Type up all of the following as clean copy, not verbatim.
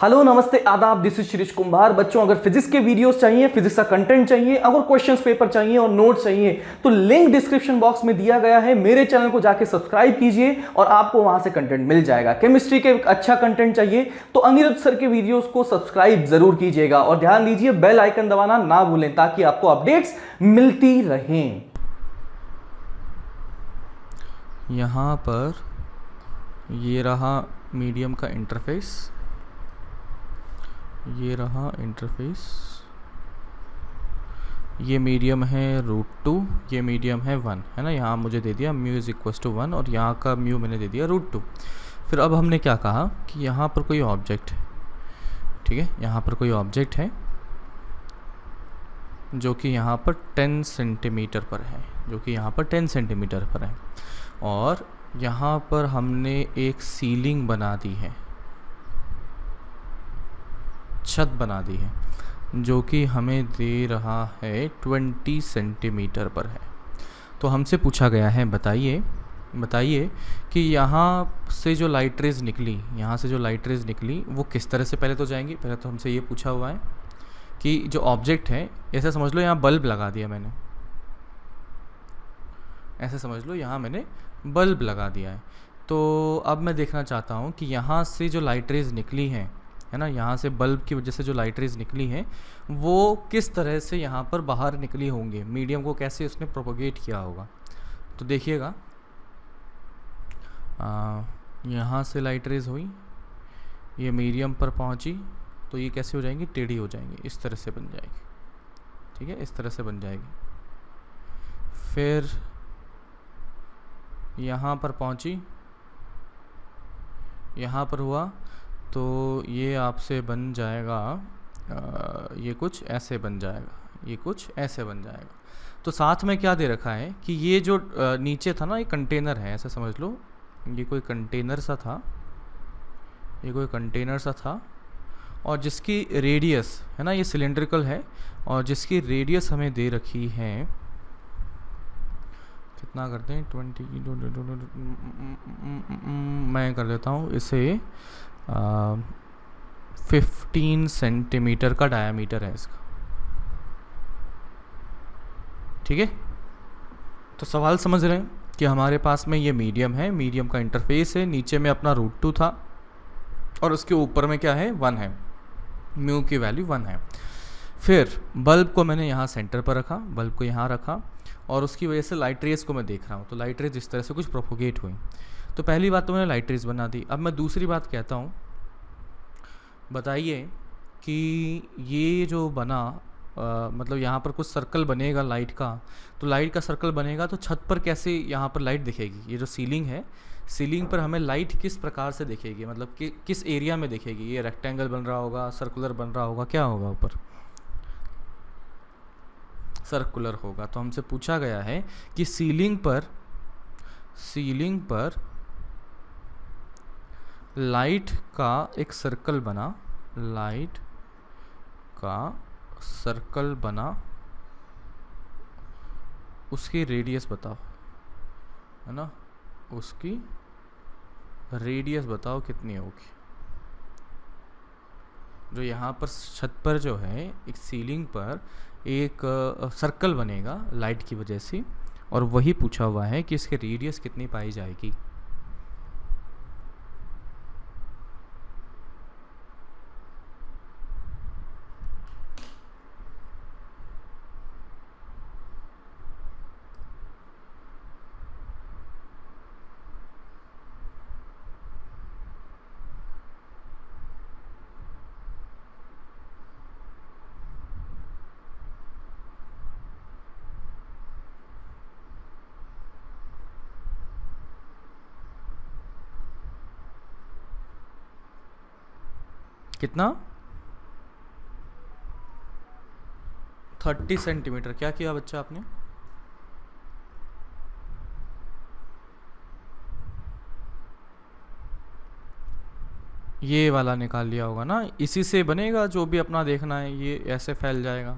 Hello नमस्ते आदाब, this is Shirish कुंभार। बच्चों, अगर फिजिक्स के वीडियोस चाहिए, फिजिक्स का कंटेंट चाहिए, अगर क्वेश्चंस पेपर चाहिए और नोट्स चाहिए तो लिंक डिस्क्रिप्शन बॉक्स में दिया गया है। मेरे चैनल को जाके सब्सक्राइब कीजिए और आपको वहां से कंटेंट मिल जाएगा। केमिस्ट्री के अच्छा कंटेंट चाहिए तो अनिरुद्ध सर के वीडियोस को सब्सक्राइब जरूर कीजिएगा और ध्यान दीजिए बेल आइकन दबाना ना भूलें ताकि आपको अपडेट्स मिलती रहें। यहाँ पर ये रहा मीडियम का इंटरफेस, ये रहा इंटरफेस। ये मीडियम है √2, ये मीडियम है 1, है ना। यहाँ मुझे दे दिया म्यू इज इक्वल टू 1 और यहाँ का म्यू मैंने दे दिया √2। फिर अब हमने क्या कहा कि यहाँ पर कोई ऑब्जेक्ट है, ठीक है। यहाँ पर कोई ऑब्जेक्ट है जो कि यहाँ पर 10 सेंटीमीटर पर है, जो कि यहाँ पर 10 सेंटीमीटर पर है और यहाँ पर हमने एक सीलिंग बना दी है, छत बना दी है, जो कि हमें दे रहा है 20 सेंटीमीटर पर है। तो हमसे पूछा गया है बताइए कि यहाँ से जो लाइट रेज निकली, यहाँ से जो लाइट रेज निकली वो किस तरह से पहले तो जाएंगी। पहले तो हमसे ये पूछा हुआ है कि जो ऑब्जेक्ट है, ऐसा समझ लो यहाँ बल्ब लगा दिया मैंने, ऐसे समझ लो यहाँ मैंने बल्ब लगा दिया है। तो अब मैं देखना चाहता हूँ कि यहाँ से जो लाइट रेज निकली है ना, यहाँ से बल्ब की वजह से जो लाइट रेज निकली है वो किस तरह से यहाँ पर बाहर निकली होंगे, मीडियम को कैसे उसने प्रोपोगेट किया होगा। तो देखिएगा, यहाँ से लाइट रेज हुई, ये मीडियम पर पहुँची तो ये कैसे हो जाएंगी, टेढ़ी हो जाएंगी, इस तरह से बन जाएगी, ठीक है, इस तरह से बन जाएगी। फिर यहाँ पर पहुँची, यहाँ पर हुआ तो ये आपसे बन जाएगा, ये कुछ ऐसे बन जाएगा, ये कुछ ऐसे बन जाएगा। तो साथ में क्या दे रखा है कि ये जो नीचे था ना, ये कंटेनर है, ऐसे समझ लो ये कोई कंटेनर सा था, ये कोई कंटेनर सा था और जिसकी रेडियस है ना, ये सिलेंड्रिकल है और जिसकी रेडियस हमें दे रखी है, कितना करते हैं 20, मैं कर देता हूँ इसे 15 सेंटीमीटर का डायामीटर है इसका, ठीक है। तो सवाल समझ रहे हैं कि हमारे पास में ये मीडियम है, मीडियम का इंटरफेस है, नीचे में अपना √2 था और उसके ऊपर में क्या है, 1 है, म्यू की वैल्यू 1 है। फिर बल्ब को मैंने यहाँ सेंटर पर रखा, बल्ब को यहाँ रखा और उसकी वजह से लाइट रेज को मैं देख रहा हूँ, तो लाइट रेज इस तरह से कुछ प्रोपोगेट हुई। तो पहली बात तो मैंने लाइट रेज बना दी। अब मैं दूसरी बात कहता हूँ, बताइए कि ये जो बना मतलब यहाँ पर कुछ सर्कल बनेगा लाइट का, तो लाइट का सर्कल बनेगा तो छत पर कैसे यहाँ पर लाइट दिखेगी। ये जो सीलिंग है, सीलिंग पर हमें लाइट किस प्रकार से दिखेगी, मतलब कि किस एरिया में दिखेगी। ये रेक्टेंगल बन रहा होगा, सर्कुलर बन रहा होगा, क्या होगा, ऊपर सर्कुलर होगा। तो हमसे पूछा गया है कि सीलिंग पर लाइट का एक सर्कल बना, लाइट का सर्कल बना, उसकी रेडियस बताओ, है ना, उसकी रेडियस बताओ कितनी होगी। जो यहाँ पर छत पर जो है एक सीलिंग पर एक सर्कल बनेगा लाइट की वजह से और वही पूछा हुआ है कि इसकी रेडियस कितनी पाई जाएगी। कितना, 30 सेंटीमीटर। क्या किया बच्चा आपने, ये वाला निकाल लिया होगा ना, इसी से बनेगा जो भी अपना देखना है, ये ऐसे फैल जाएगा।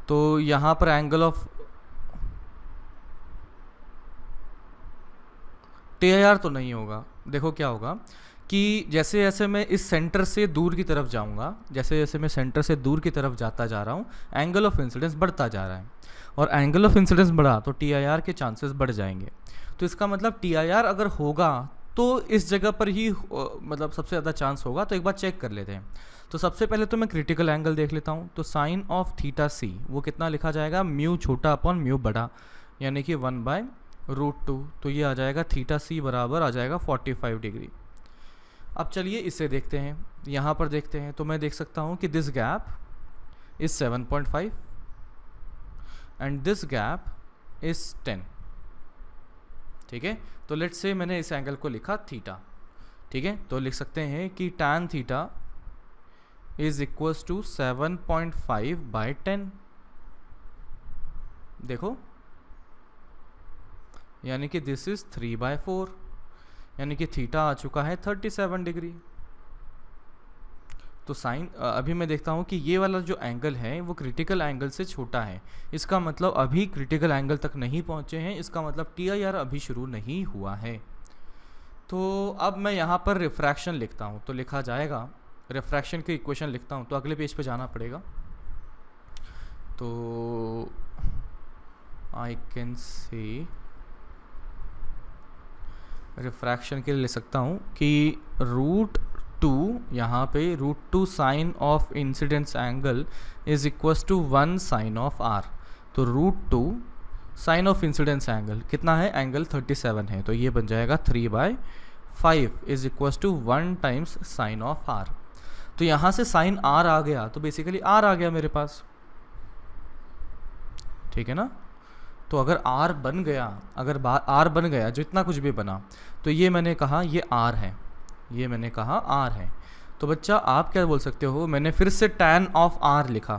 तो यहाँ पर एंगल ऑफ TIR तो नहीं होगा। देखो क्या होगा कि जैसे जैसे मैं इस सेंटर से दूर की तरफ जाऊंगा, जैसे जैसे मैं सेंटर से दूर की तरफ जाता जा रहा हूँ, एंगल ऑफ इंसिडेंस बढ़ता जा रहा है, और एंगल ऑफ इंसिडेंस बढ़ा तो TIR के चांसेस बढ़ जाएंगे। तो इसका मतलब TIR अगर होगा तो इस जगह पर ही मतलब सबसे ज़्यादा चांस होगा। तो एक बार चेक कर लेते हैं। तो सबसे पहले तो मैं क्रिटिकल एंगल देख लेता हूँ। तो साइन ऑफ थीटा सी वो कितना लिखा जाएगा, म्यू छोटा अपॉन म्यू बड़ा, यानी कि 1/√2। तो ये आ जाएगा थीटा सी बराबर आ जाएगा 45 डिग्री। अब चलिए इसे देखते हैं, यहाँ पर देखते हैं। तो मैं देख सकता हूँ कि this gap is 7.5 and this gap is 10। ठीक है, तो लेट्स से मैंने इस एंगल को लिखा थीटा। ठीक है, तो लिख सकते हैं कि tan theta is equals to 7.5/10। देखो, यानी कि दिस इज 3/4, यानी कि थीटा आ चुका है 37 डिग्री। तो साइन अभी मैं देखता हूँ कि ये वाला जो एंगल है वो क्रिटिकल एंगल से छोटा है। इसका मतलब अभी क्रिटिकल एंगल तक नहीं पहुँचे हैं, इसका मतलब TIR अभी शुरू नहीं हुआ है। तो अब मैं यहाँ पर रिफ्रैक्शन लिखता हूँ। तो लिखा जाएगा, रिफ्रैक्शन की इक्वेशन लिखता हूँ। तो अगले पेज पे जाना पड़ेगा। तो आई कैन से रिफ्रैक्शन के लिए लिख सकता हूँ कि √2, यहाँ पे √2 sine of incidence angle is equals to 1 sine of R। तो √2 साइन ऑफ इंसिडेंस एंगल कितना है, एंगल 37 है, तो ये बन जाएगा 3/5 is equals to 1 times sine of R। तो यहाँ से साइन R आ गया, तो बेसिकली R आ गया मेरे पास। ठीक है ना। तो अगर R बन गया, अगर R बन गया, जो इतना कुछ भी बना, तो ये मैंने कहा ये R है, ये मैंने कहा R है। तो बच्चा आप क्या बोल सकते हो, मैंने फिर से tan ऑफ R लिखा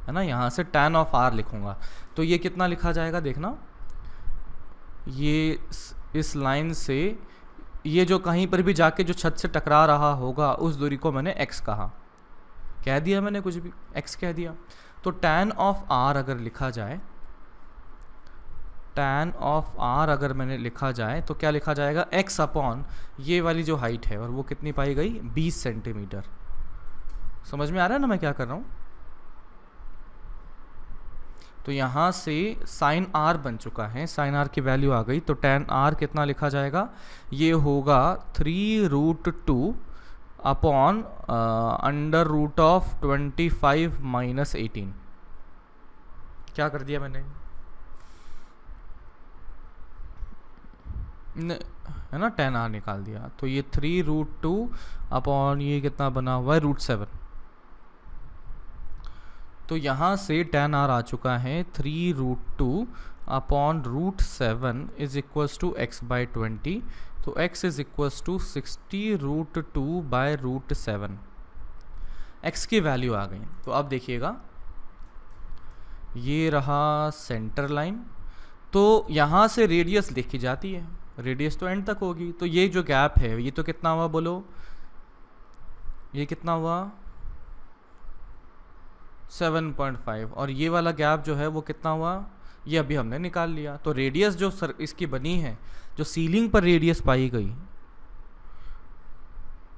है ना, यहाँ से tan ऑफ R लिखूँगा। तो ये कितना लिखा जाएगा, देखना, ये इस लाइन से ये जो कहीं पर भी जाके जो छत से टकरा रहा होगा उस दूरी को मैंने x कहा, कह दिया मैंने, कुछ भी x कह दिया। तो tan ऑफ R अगर लिखा जाए, tan ऑफ R अगर मैंने लिखा जाए तो क्या लिखा जाएगा, x अपॉन ये वाली जो हाइट है, और वो कितनी पाई गई, 20 सेंटीमीटर। समझ में आ रहा है ना मैं क्या कर रहा हूँ। तो यहाँ से साइन R बन चुका है, साइन R की वैल्यू आ गई। तो tan R कितना लिखा जाएगा, ये होगा 3√2 अपॉन √25 - 18। क्या कर दिया मैंने, है ना, tan R निकाल दिया। तो ये 3√2 अपॉन ये कितना बना हुआ है, √7। तो यहाँ से tan R आ चुका है 3√2 upon √7 is equals to x/20। तो x is equals to 60√2/√7। x की वैल्यू आ गई। तो अब देखिएगा, ये रहा सेंटर लाइन। तो यहाँ से रेडियस लिखी जाती है, रेडियस तो एंड तक होगी। तो ये जो गैप है ये तो कितना हुआ, बोलो, ये कितना हुआ, 7.5। और ये वाला गैप जो है वो कितना हुआ, ये अभी हमने निकाल लिया। तो रेडियस जो इसकी बनी है, जो सीलिंग पर रेडियस पाई गई,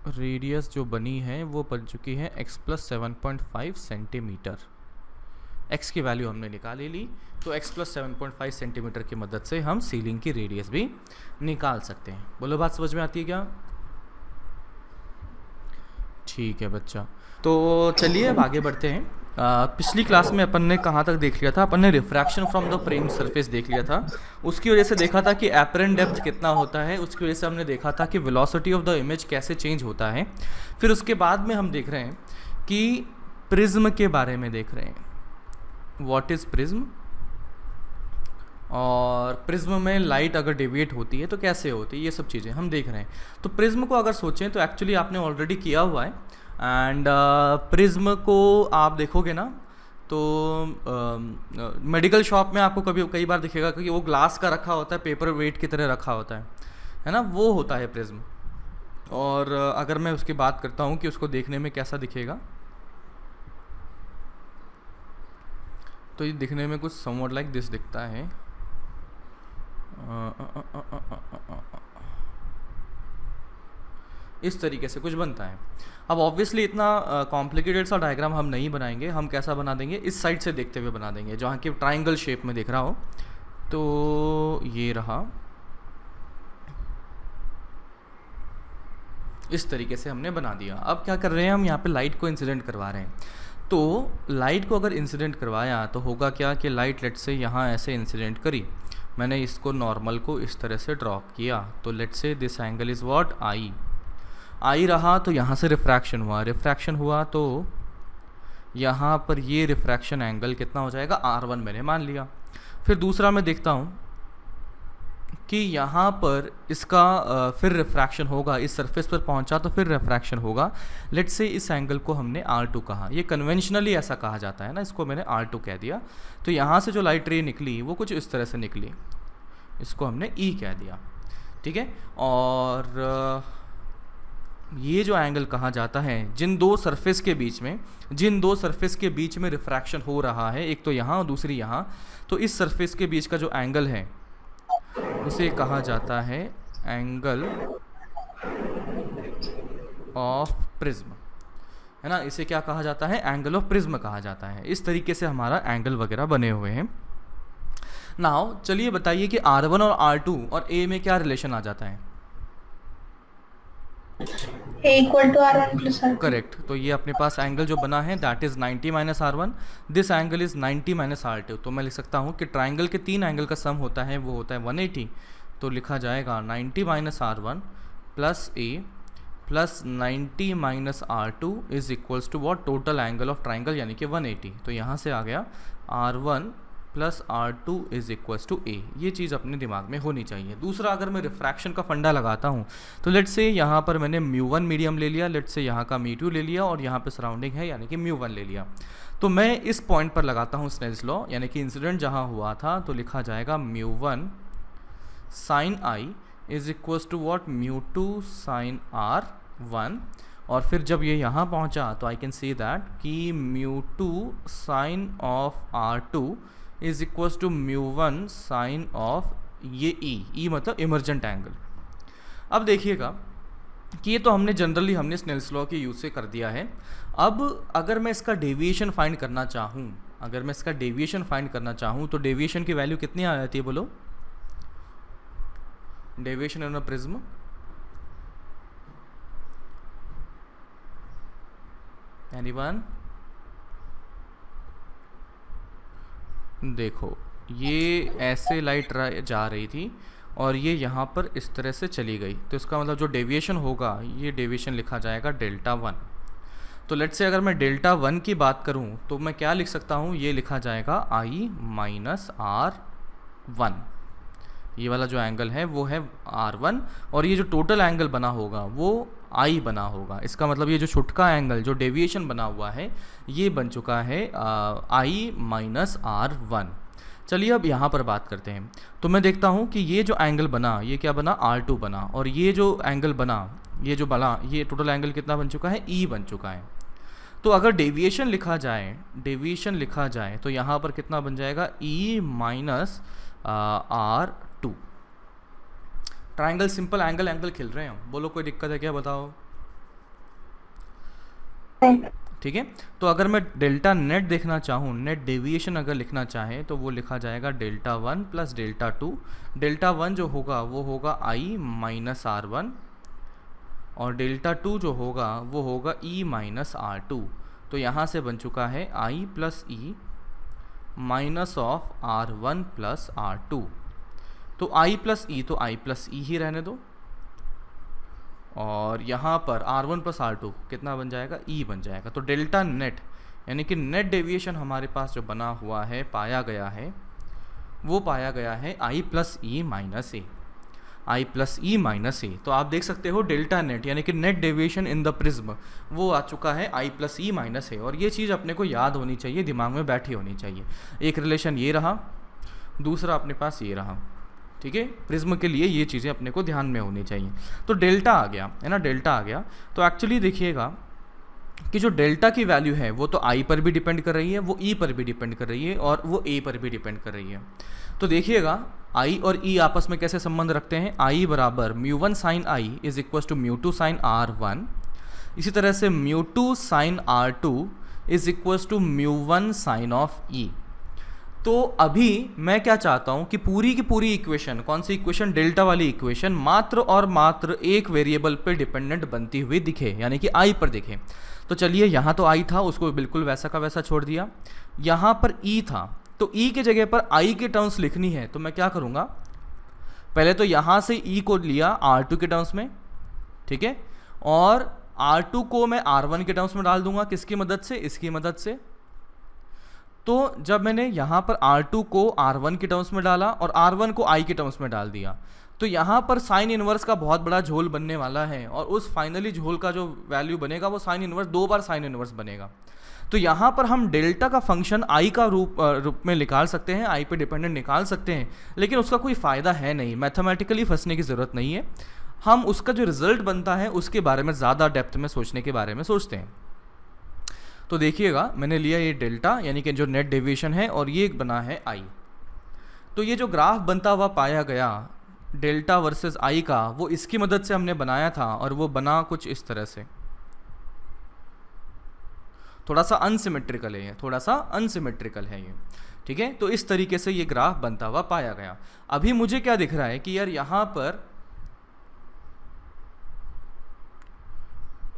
रेडियस जो बनी है वो बन चुकी है x + 7.5 सेंटीमीटर। x की वैल्यू हमने निकाली ली। तो x + 7.5 सेंटीमीटर की मदद से हम सीलिंग की रेडियस भी निकाल सकते हैं। बोलो, बात समझ में आती है क्या। ठीक है बच्चा, तो चलिए अब आगे बढ़ते हैं। पिछली क्लास में अपन ने कहाँ तक देख लिया था, अपन ने refraction from the plane surface देख लिया था। उसकी वजह से देखा था कि एपरेंट डेप्थ कितना होता है, उसकी वजह से हमने देखा था कि वेलोसिटी ऑफ द इमेज कैसे चेंज होता है। फिर उसके बाद में हम देख रहे हैं कि प्रिज्म के बारे में देख रहे हैं, व्हाट इज़ प्रिज्म, और प्रिज्म में लाइट अगर डेविएट होती है तो कैसे होती है, ये सब चीज़ें हम देख रहे हैं। तो प्रिज्म को अगर सोचें तो एक्चुअली आपने ऑलरेडी किया हुआ है। एंड प्रिज्म को आप देखोगे ना तो मेडिकल शॉप में आपको कई बार दिखेगा कि वो ग्लास का रखा होता है, पेपर वेट की तरह रखा होता है ना, वो होता है प्रिज्म। और अगर मैं उसकी बात करता हूँ कि उसको देखने में कैसा दिखेगा, तो ये दिखने में कुछ समवट लाइक दिस दिखता है। इस तरीके से कुछ बनता है। अब ऑब्वियसली इतना कॉम्प्लिकेटेड सा डायग्राम हम नहीं बनाएंगे, हम कैसा बना देंगे, इस साइड से देखते हुए बना देंगे, जहाँ कि ट्राइंगल शेप में दिख रहा हो। तो ये रहा, इस तरीके से हमने बना दिया। अब क्या कर रहे हैं हम, यहाँ पे लाइट को इंसिडेंट करवा रहे हैं। तो लाइट को अगर इंसिडेंट करवाया तो होगा क्या कि लाइट लेट से यहाँ ऐसे इंसिडेंट करी, मैंने इसको नॉर्मल को इस तरह से ड्रॉ किया, तो लेट से दिस एंगल इज़ व्हाट, आई रहा। तो यहाँ से रिफ्रैक्शन हुआ तो यहाँ पर ये रिफ्रैक्शन एंगल कितना हो जाएगा, R1 मैंने मान लिया। फिर दूसरा मैं देखता हूँ कि यहाँ पर इसका फिर रिफ्रैक्शन होगा, इस सरफेस पर पहुँचा तो फिर रिफ्रैक्शन होगा। लेट्स से इस एंगल को हमने R2 कहा, ये कन्वेंशनली ऐसा कहा जाता है ना, इसको मैंने R2 कह दिया। तो यहाँ से जो लाइट रे निकली वो कुछ इस तरह से निकली, इसको हमने E कह दिया, ठीक है। और ये जो एंगल कहा जाता है, जिन दो सरफेस के बीच में रिफ्रैक्शन हो रहा है, एक तो यहाँ और दूसरी यहाँ, तो इस सरफेस के बीच का जो एंगल है उसे कहा जाता है एंगल ऑफ प्रिज्म, है ना। इसे क्या कहा जाता है, एंगल ऑफ प्रिज्म कहा जाता है। इस तरीके से हमारा एंगल वगैरह बने हुए हैं। नाउ चलिए बताइए कि R1 और R2 और A में क्या रिलेशन आ जाता है। A equal to R1 plus R2। Correct. तो ये अपने पास एंगल जो बना है that is 90 minus R1, this angle is 90 minus R2। तो मैं लिख सकता हूँ कि ट्राइंगल के 3 एंगल का सम होता है, वो होता है 180। तो लिखा जाएगा 90 minus R1 plus A plus 90 minus R2 is equals to what, total angle of triangle यानी कि 180। तो यहाँ से आ गया R1 plus R2 is equals to A। ये चीज़ अपने दिमाग में होनी चाहिए। दूसरा, अगर मैं रिफ्रैक्शन का फंडा लगाता हूँ तो लेट्स से यहाँ पर मैंने μ1 मीडियम ले लिया, लेट्स से यहाँ का μ2 ले लिया और यहाँ पे सराउंडिंग है यानी कि μ1 ले लिया। तो मैं इस पॉइंट पर लगाता हूँ स्नेल्स लॉ, यानी कि इंसिडेंट जहाँ हुआ था, तो लिखा जाएगा μ1 sine I is equals to what, μ2 sine R1। और फिर जब ये यहाँ पहुँचा तो आई कैन से दैट कि μ2 sine of R2 is equals to μ1 sine of ये E मतलब इमर्जेंट एंगल। अब देखिएगा कि ये तो हमने जनरली स्नेल्स लॉ के यूज़ से कर दिया है। अब अगर मैं इसका डेविएशन फाइंड करना चाहूँ, तो डेविएशन की वैल्यू कितनी आ जाती है, बोलो। Deviation in a prism, anyone? देखो ये ऐसे लाइट जा रही थी और ये यहाँ पर इस तरह से चली गई, तो इसका मतलब जो डेविएशन होगा, ये डेविएशन लिखा जाएगा Δ1। तो लेट्स से अगर मैं Δ1 की बात करूँ तो मैं क्या लिख सकता हूँ, ये लिखा जाएगा I माइनस R1। ये वाला जो एंगल है वो है R1 और ये जो टोटल एंगल बना होगा वो I बना होगा। इसका मतलब ये जो छुटका एंगल, जो डेविएशन बना हुआ है, ये बन चुका है I माइनस R1। चलिए अब यहाँ पर बात करते हैं। तो मैं देखता हूँ कि ये जो एंगल बना, ये क्या बना, R2 बना, और ये जो एंगल बना, ये टोटल एंगल कितना बन चुका है, E बन चुका है। तो अगर डेविएशन लिखा जाए तो यहाँ पर कितना बन जाएगा, E minus R2। Triangle simple angle खिल रहे हैं, बोलो कोई दिक्कत है क्या, बताओ। ठीक है। तो अगर मैं डेल्टा नेट देखना चाहूँ, नेट डेविएशन अगर लिखना चाहे तो वो लिखा जाएगा Δ1 प्लस Δ2। Δ1 जो होगा वो होगा I माइनस R1 और Δ2 जो होगा वो होगा E माइनस R2। तो यहाँ से बन चुका है I plus E minus of R1 plus R2। तो I प्लस E, तो I प्लस E ही रहने दो, और यहाँ पर R1 प्लस R2 कितना बन जाएगा, E बन जाएगा। तो डेल्टा नेट यानी कि नेट डेविएशन हमारे पास जो बना हुआ है, पाया गया है I plus E minus A, I plus E minus A. तो आप देख सकते हो डेल्टा नेट यानी कि net deviation in the prism वो आ चुका है I plus E minus A. और ये चीज़ अपने को याद होनी चाहिए, दिमाग में बैठी होनी चाहिए। एक रिलेशन ये रहा, दूसरा अपने पास ये रहा, ठीक है। प्रिज्म के लिए ये चीज़ें अपने को ध्यान में होनी चाहिए। तो डेल्टा आ गया है ना, डेल्टा आ गया। तो एक्चुअली देखिएगा कि जो डेल्टा की वैल्यू है वो तो आई पर भी डिपेंड कर रही है, वो ई पर भी डिपेंड कर रही है और वो ए पर भी डिपेंड कर रही है। तो देखिएगा आई और ई आपस में कैसे संबंध रखते हैं। आई बराबर mu one sine I is equal to mu two sine R1। इसी तरह से mu two sine R2 is equal to mu one sine of E. तो अभी मैं क्या चाहता हूं कि पूरी की पूरी इक्वेशन, कौन सी इक्वेशन, डेल्टा वाली इक्वेशन, मात्र और मात्र एक वेरिएबल पे डिपेंडेंट बनती हुई दिखे, यानी कि आई पर दिखे। तो चलिए यहाँ तो आई था, उसको बिल्कुल वैसा का वैसा छोड़ दिया। यहाँ पर ई था, तो ई के जगह पर आई के टर्म्स लिखनी है, तो मैं क्या करूँगा, पहले तो यहाँ से ई को लिया R2 के टर्म्स में, ठीक है, और R2 को मैं R1 के टर्म्स में डाल दूंगा। किसकी मदद से, इसकी मदद से। तो जब मैंने यहाँ पर R2 को R1 के टर्म्स में डाला और R1 को I के टर्म्स में डाल दिया, तो यहाँ पर साइन इनवर्स का बहुत बड़ा झोल बनने वाला है, और उस फाइनली झोल का जो वैल्यू बनेगा वो साइन इनवर्स, 2 बार साइन इनवर्स बनेगा। तो यहाँ पर हम डेल्टा का फंक्शन आई का रूप में निकाल सकते हैं, आई पे डिपेंडेंट निकाल सकते हैं, लेकिन उसका कोई फ़ायदा है नहीं, मैथमेटिकली फंसने की ज़रूरत नहीं है। हम उसका जो रिजल्ट बनता है उसके बारे में ज़्यादा डेप्थ में सोचने के बारे में सोचते हैं। तो देखिएगा मैंने लिया ये डेल्टा, यानी कि जो नेट डेविएशन है, और ये बना है आई। तो ये जो ग्राफ बनता हुआ पाया गया डेल्टा वर्सेस आई का, वो इसकी मदद से हमने बनाया था, और वो बना कुछ इस तरह से। थोड़ा सा अनसिमेट्रिकल है ये, थोड़ा सा अनसिमेट्रिकल है ये, ठीक है। तो इस तरीके से ये ग्राफ बनता हुआ पाया गया। अभी मुझे क्या दिख रहा है कि यार यहाँ पर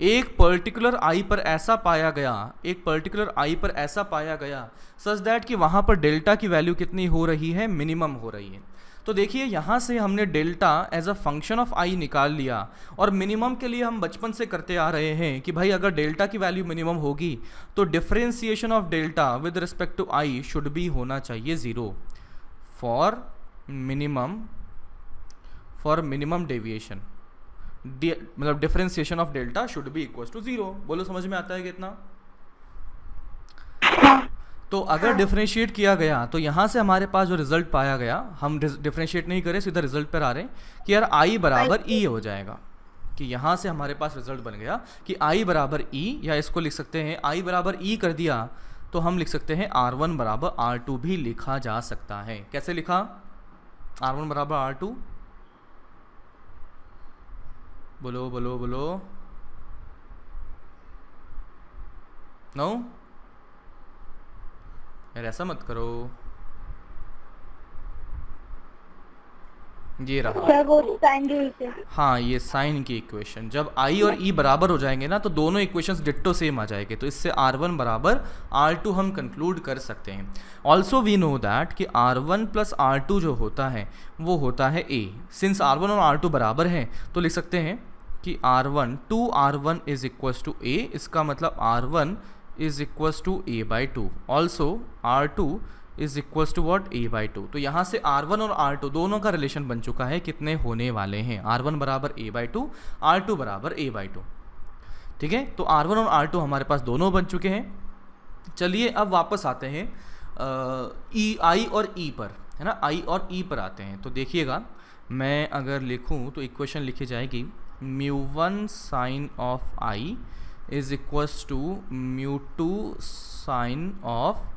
एक पर्टिकुलर आई पर ऐसा पाया गया, एक पर्टिकुलर आई पर ऐसा पाया गया सच दैट कि वहाँ पर डेल्टा की वैल्यू कितनी हो रही है, मिनिमम हो रही है। तो देखिए यहाँ से हमने delta as a function of I निकाल लिया, और मिनिमम के लिए हम बचपन से करते आ रहे हैं कि भाई अगर डेल्टा की वैल्यू मिनिमम होगी तो differentiation of delta with respect to i should भी होना चाहिए 0 फॉर मिनिमम डेविएशन, मतलब differentiation of delta should be equal to 0। बोलो समझ में आता है कितना? तो अगर डिफरेंशिएट किया गया तो यहाँ से हमारे पास जो रिजल्ट पाया गया, हम डिफरेंशिएट नहीं करें, सीधा रिजल्ट पर आ रहे हैं कि यार आई बराबर ई हो जाएगा, कि यहाँ से हमारे पास रिजल्ट बन गया कि आई बराबर ई, या इसको लिख सकते हैं आई बराबर ई कर दिया तो हम लिख सकते हैं R1 बराबर R2 भी लिखा जा सकता है। कैसे लिखा? R1 बराबर R2, बोलो बोलो बोलो, नो यार ऐसा मत करो। ये रहा, हाँ ये साइन की इक्वेशन। जब आई और ई बराबर हो जाएंगे ना तो दोनों इक्वेशंस डिट्टो सेम आ जाएंगे, तो इससे R1 बराबर R2 हम कंक्लूड कर सकते हैं। ऑल्सो वी नो दैट कि R1 प्लस R2 जो होता है वो होता है A। सिंस R1 और R2 बराबर हैं तो लिख सकते हैं कि R1 2R1 is equals to A, इसका मतलब R1 is equals to A by 2। Also R2 is equals to what, A by 2। तो यहाँ से R1 और R2 दोनों का रिलेशन बन चुका है, कितने होने वाले हैं, R1 बराबर A बाई 2, R2 बराबर A बाई 2, ठीक है। तो R1 और R2 हमारे पास दोनों बन चुके हैं। चलिए अब वापस आते हैं आई और ई पर, है ना, आई और ई पर आते हैं। तो देखिएगा मैं अगर लिखूँ तो इक्वेशन लिखी जाएगी μ1 sine of I is equals to μ2 sine of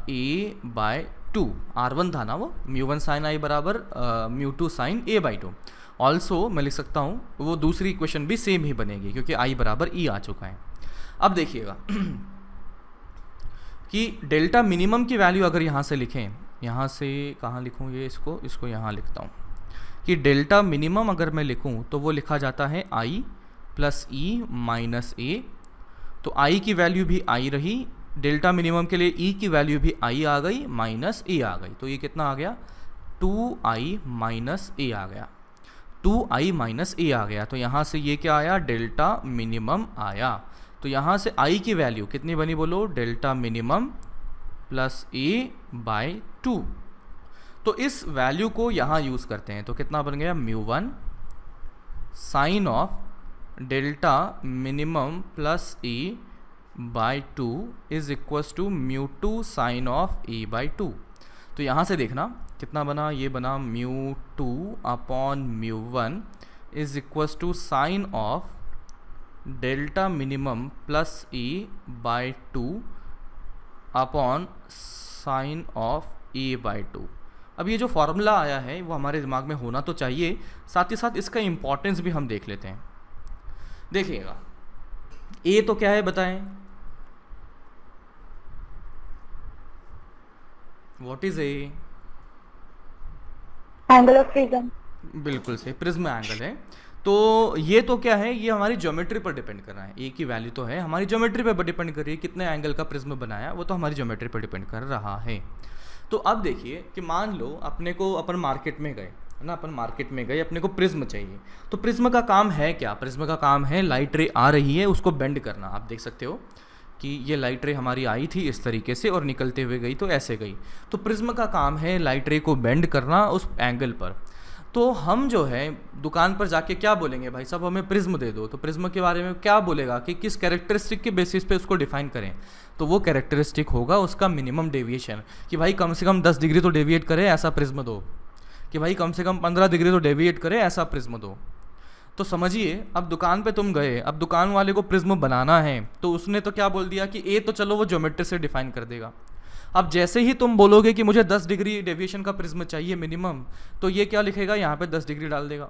A by 2। R1 था ना वो, μ1 साइन आई बराबर μ2 साइन ए बाई 2। ऑल्सो मैं लिख सकता हूँ वो दूसरी इक्वेशन भी सेम ही बनेगी क्योंकि आई बराबर ई आ चुका है। अब देखिएगा कि डेल्टा मिनिमम की वैल्यू अगर यहाँ से लिखें, यहाँ से कहाँ लिखूँ ये, इसको यहाँ लिखता हूँ कि डेल्टा मिनिमम अगर मैं लिखूँ तो वो लिखा जाता है आई प्लस ई माइनस ए। तो आई की वैल्यू भी आई रही, डेल्टा मिनिमम के लिए ई की वैल्यू भी आई आ गई, माइनस ए आ गई। तो ये कितना आ गया, 2i माइनस ए आ गया, 2i माइनस ए आ गया। तो यहाँ से ये क्या आया, डेल्टा मिनिमम आया। तो यहाँ से i की वैल्यू कितनी बनी बोलो, delta minimum plus A by 2। तो इस वैल्यू को यहाँ यूज़ करते हैं तो कितना बन गया, μ1 sine of delta minimum plus A by 2 is equals to μ2 sine of A by 2। तो यहाँ से देखना कितना बना, ये बना μ2 upon μ1 is equals to sine of delta minimum plus E by 2 upon sine of A by 2। अब ये जो फॉर्मूला आया है वो हमारे दिमाग में होना तो चाहिए, साथ ही साथ इसका इम्पोर्टेंस भी हम देख लेते हैं। देखिएगा ए तो क्या है बताएं, what is a? Angle of prism. बिल्कुल सही, प्रिज्म एंगल है। तो ये तो क्या है, ये हमारी ज्योमेट्री पर डिपेंड कर रहा है। ए की वैल्यू तो है हमारी ज्योमेट्री पर डिपेंड कर रही है, कितने एंगल का प्रिज्म बनाया वो तो हमारी ज्योमेट्री पर डिपेंड कर रहा है। तो अब देखिए कि मान लो अपने को अपन मार्केट में गए है ना, अपन मार्केट में गए, अपने को प्रिज्म चाहिए। तो प्रिज्म का काम है क्या? प्रिज्म का काम है लाइट रे आ रही है उसको बेंड करना। आप देख सकते हो कि ये लाइट रे हमारी आई थी इस तरीके से और निकलते हुए गई तो ऐसे गई। तो प्रिज्म का काम है लाइट रे को बेंड करना उस एंगल पर। तो हम जो है दुकान पर जाके क्या बोलेंगे, भाई साहब हमें प्रिज्म दे दो। तो प्रिज्म के बारे में क्या बोलेगा कि किस कैरेक्टरिस्टिक के बेसिस पे उसको डिफाइन करें। तो वो कैरेक्टरिस्टिक होगा उसका मिनिमम डेविएशन, कि भाई कम से कम 10 डिग्री तो डेविएट करे ऐसा प्रिज्म दो, कि भाई कम से कम 15 डिग्री तो डेविएट करे ऐसा प्रिज्म दो। तो समझिए अब दुकान पे तुम गए, अब दुकान वाले को प्रिज्म बनाना है तो उसने तो क्या बोल दिया कि ए तो चलो वो ज्योमेट्री से डिफाइन कर देगा। अब जैसे ही तुम बोलोगे कि मुझे 10 डिग्री डेविएशन का प्रिज्म चाहिए मिनिमम, तो ये क्या लिखेगा, यहाँ पे 10 डिग्री डाल देगा।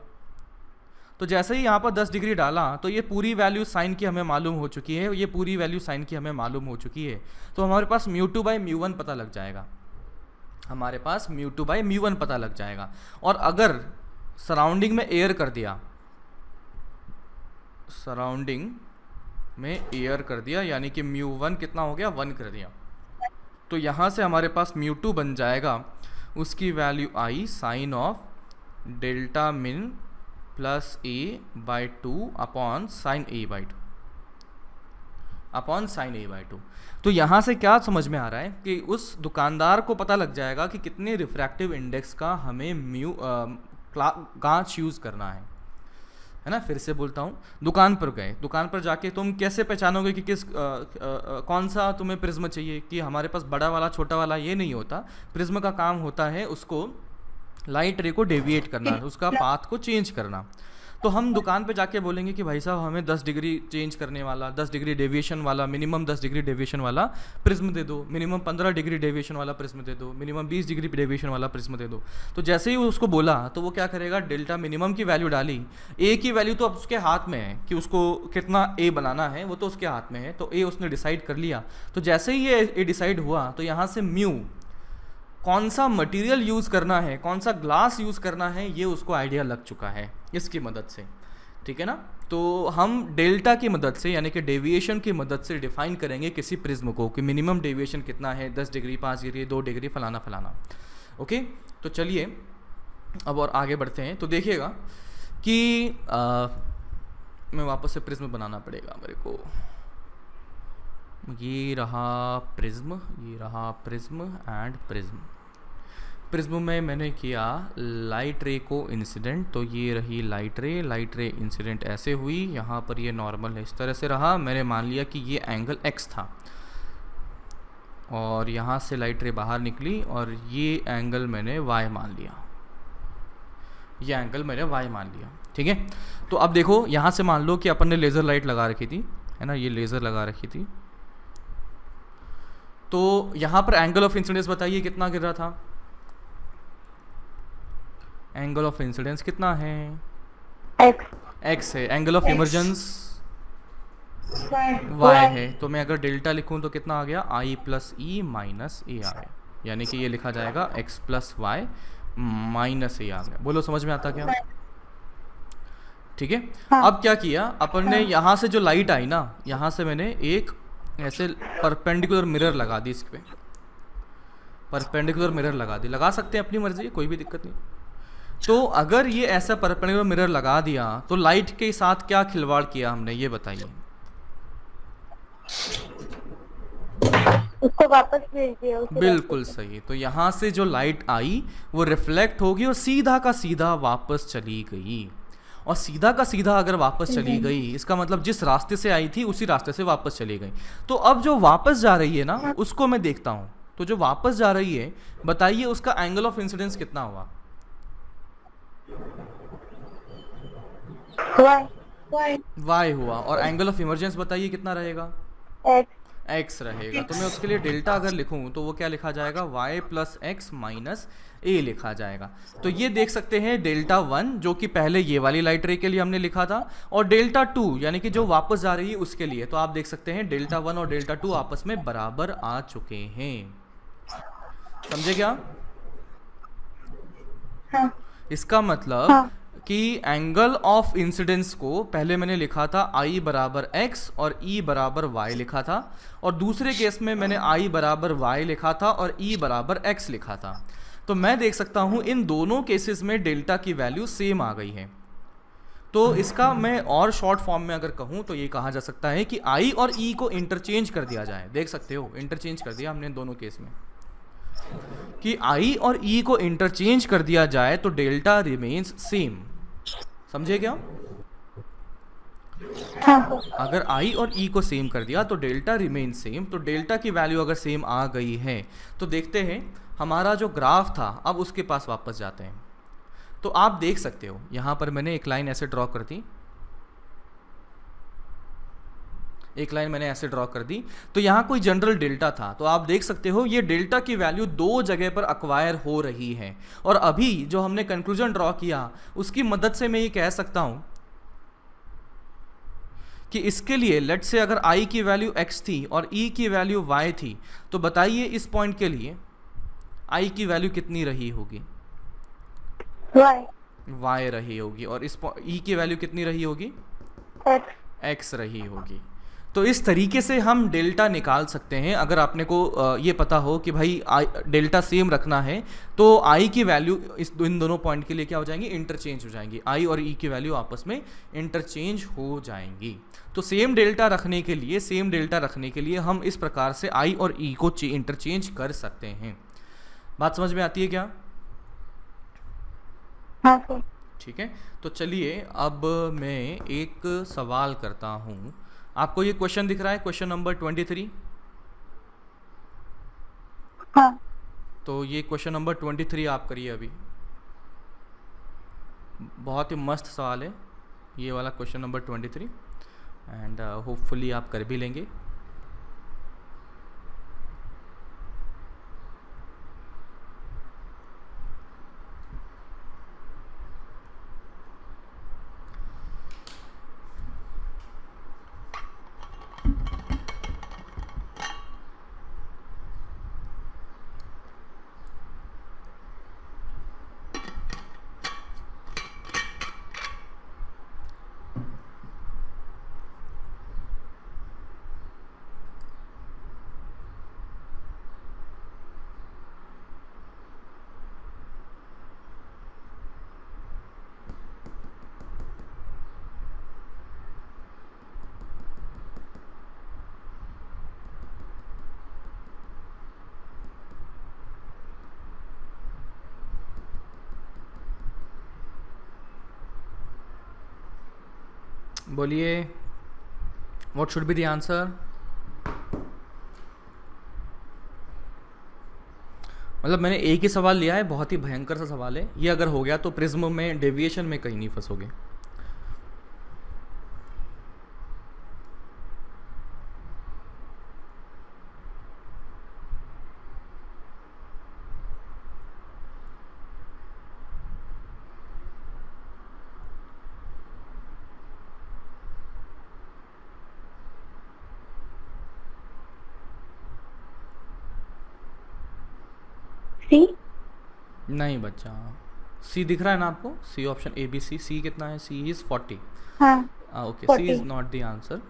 तो जैसे ही यहाँ पर 10 डिग्री डाला तो ये पूरी वैल्यू साइन की हमें मालूम हो चुकी है, ये पूरी वैल्यू साइन की हमें मालूम हो चुकी है। तो हमारे पास μ2 बाई μ1 पता लग जाएगा, हमारे पास μ2 बाई μ1 पता लग जाएगा। और अगर सराउंडिंग में एयर कर दिया, सराउंडिंग में एयर कर दिया यानी कि μ1 कितना हो गया, 1 कर दिया, तो यहाँ से हमारे पास μ2 बन जाएगा उसकी वैल्यू आई sine of delta min plus A by 2 upon sine A by 2 upon sine A by 2। तो यहाँ से क्या समझ में आ रहा है कि उस दुकानदार को पता लग जाएगा कि कितने रिफ्रैक्टिव इंडेक्स का हमें गाँच यूज़ करना है ना। फिर से बोलता हूँ, दुकान पर गए, दुकान पर जाके तुम कैसे पहचानोगे कि किस कौन सा तुम्हें प्रिज्म चाहिए, कि हमारे पास बड़ा वाला छोटा वाला ये नहीं होता। प्रिज्म का काम होता है उसको लाइट रे को डेविएट करना, उसका पाथ को चेंज करना। तो हम दुकान पे जाके बोलेंगे कि भाई साहब हमें 10 डिग्री चेंज करने वाला, 10 डिग्री डेविएशन वाला, मिनिमम 10 डिग्री डेविएशन वाला प्रिज्म दे दो, मिनिमम 15 डिग्री डेविएशन वाला प्रिज्म दे दो, मिनिमम 20 डिग्री डेविएशन वाला प्रिज्म दे दो। तो जैसे ही उसको बोला तो वो क्या करेगा, डेल्टा मिनिमम की वैल्यू डाली, ए की वैल्यू तो अब उसके हाथ में है कि उसको कितना ए बनाना है, वो तो उसके हाथ में है। तो ए उसने डिसाइड कर लिया। तो जैसे ही ये ए डिसाइड हुआ तो यहाँ से म्यू कौन सा मटेरियल यूज़ करना है, कौन सा ग्लास यूज़ करना है, ये उसको आइडिया लग चुका है इसकी मदद से, ठीक है ना। तो हम डेल्टा की मदद से यानी कि डेविएशन की मदद से डिफाइन करेंगे किसी प्रिज्म को कि मिनिमम डेविएशन कितना है, 10 डिग्री, 5 डिग्री, 2 डिग्री, फलाना फलाना। ओके, तो चलिए अब और आगे बढ़ते हैं। तो देखिएगा कि मैं वापस से प्रिज्म बनाना पड़ेगा मेरे को। ये रहा प्रिज्म, ये रहा प्रिज्म एंड प्रिज्म। प्रिज्म में मैंने किया लाइट रे को इंसिडेंट, तो ये रही लाइट रे इंसिडेंट ऐसे हुई, यहाँ पर ये नॉर्मल इस तरह से रहा। मैंने मान लिया कि ये एंगल x था और यहाँ से लाइट रे बाहर निकली और ये एंगल मैंने y मान लिया, ये एंगल मैंने y मान लिया, ठीक है। तो अब देखो यहाँ से मान लो कि अपन ने लेज़र लाइट लगा रखी थी, है ना, ये लेज़र लगा रखी थी। तो यहाँ पर एंगल ऑफ इंसिडेंस बताइए कितना गिर रहा था, एंगल ऑफ इंसिडेंस कितना है, x है। एंगल ऑफ इमर्जेंस y है। तो मैं अगर डेल्टा लिखूं तो कितना आ गया, i प्लस ई माइनस ए आ गया, यानी कि ये लिखा जाएगा x प्लस वाई माइनस ए आ गया। बोलो समझ में आता क्या, ठीक है। हाँ। अब क्या किया अपन ने, यहाँ से जो लाइट आई ना, यहाँ से मैंने एक ऐसे परपेंडिकुलर मिरर लगा दी, इस पे परपेंडिकुलर मिरर लगा दी, लगा सकते हैं अपनी मर्जी, कोई भी दिक्कत नहीं। तो अगर ये ऐसा परपेंडिकुलर मिरर लगा दिया तो लाइट के साथ क्या खिलवाड़ किया हमने, ये बताइए। उसको वापस भेज दिया उसे। बिल्कुल सही। तो यहाँ से जो लाइट आई वो रिफ्लेक्ट होगी और सीधा का सीधा वापस चली गई। और सीधा का सीधा अगर वापस चली गई, इसका मतलब जिस रास्ते से आई थी उसी रास्ते से वापस चली गई। तो अब जो वापस जा रही है ना, उसको मैं देखता हूँ। तो जो वापस जा रही है, बताइए उसका एंगल ऑफ इंसिडेंस कितना हुआ, Y y हुआ, और एंगल ऑफ इमरजेंस बताइए कितना रहेगा? X x रहेगा। तो मैं उसके लिए डेल्टा अगर लिखूं तो वो क्या लिखा जाएगा? y प्लस एक्स माइनस ए लिखा जाएगा। तो ये देख सकते हैं डेल्टा 1 जो कि पहले ये वाली लाइट रे के लिए हमने लिखा था, और डेल्टा 2 यानी कि जो वापस जा रही है उसके लिए। तो आप देख सकते हैं डेल्टा 1 और डेल्टा 2 आपस में बराबर आ चुके हैं। समझे क्या? हाँ इसका मतलब हाँ कि एंगल ऑफ इंसिडेंस को पहले मैंने लिखा था I बराबर x और E बराबर y लिखा था, और दूसरे केस में मैंने I बराबर y लिखा था और E बराबर x लिखा था। तो मैं देख सकता हूं इन दोनों केसेस में डेल्टा की वैल्यू सेम आ गई है। तो इसका मैं और शॉर्ट फॉर्म में अगर कहूं तो ये कहा जा सकता है कि I और E को इंटरचेंज कर दिया जाए। देख सकते हो इंटरचेंज कर दिया हमने दोनों केस में, कि I और E को इंटरचेंज कर दिया जाए तो डेल्टा रिमेन्स सेम। समझे क्या? हाँ सर। अगर I और E को सेम कर दिया तो डेल्टा रिमेन सेम। तो डेल्टा की वैल्यू अगर सेम आ गई है तो देखते हैं हमारा जो ग्राफ था, अब उसके पास वापस जाते हैं। तो आप देख सकते हो यहाँ पर मैंने एक लाइन ऐसे ड्रॉ कर दी, एक लाइन मैंने ऐसे ड्रॉ कर दी। तो यहाँ कोई जनरल डेल्टा था, तो आप देख सकते हो ये डेल्टा की वैल्यू दो जगह पर अक्वायर हो रही है। और अभी जो हमने कंक्लूजन ड्रॉ किया उसकी मदद से मैं ये कह सकता हूँ कि इसके लिए लेट से अगर I की वैल्यू x थी और E की वैल्यू y थी, तो बताइए इस पॉइंट के लिए I की वैल्यू कितनी रही होगी? y रही होगी, और इस E की वैल्यू कितनी रही होगी? x रही होगी। तो इस तरीके से हम डेल्टा निकाल सकते हैं। अगर आपने को ये पता हो कि भाई डेल्टा सेम रखना है तो I की वैल्यू इन दोनों पॉइंट के लिए क्या हो जाएंगी? इंटरचेंज हो जाएंगी। I और E की वैल्यू आपस में इंटरचेंज हो जाएंगी। तो सेम डेल्टा रखने के लिए हम इस प्रकार से I और E को इंटरचेंज कर सकते हैं। बात समझ में आती है क्या? हाँ सर। ठीक है, तो चलिए अब मैं एक सवाल करता हूँ। आपको ये क्वेश्चन दिख रहा है, क्वेश्चन नंबर 23? हाँ तो ये क्वेश्चन नंबर 23 आप करिए अभी। बहुत ही मस्त सवाल है ये वाला क्वेश्चन नंबर 23, एंड होपफुली आप कर भी लेंगे। बोलिए, what should be the answer? मतलब मैंने एक ही सवाल लिया है, बहुत ही भयंकर सा सवाल है ये। अगर हो गया तो प्रिज्म में डेविएशन में कहीं नहीं फंसोगे। C नहीं बच्चा, सी दिख रहा है ना आपको? C option A B C. C कितना है? C is 40। हाँ okay, c 40 is not the answer.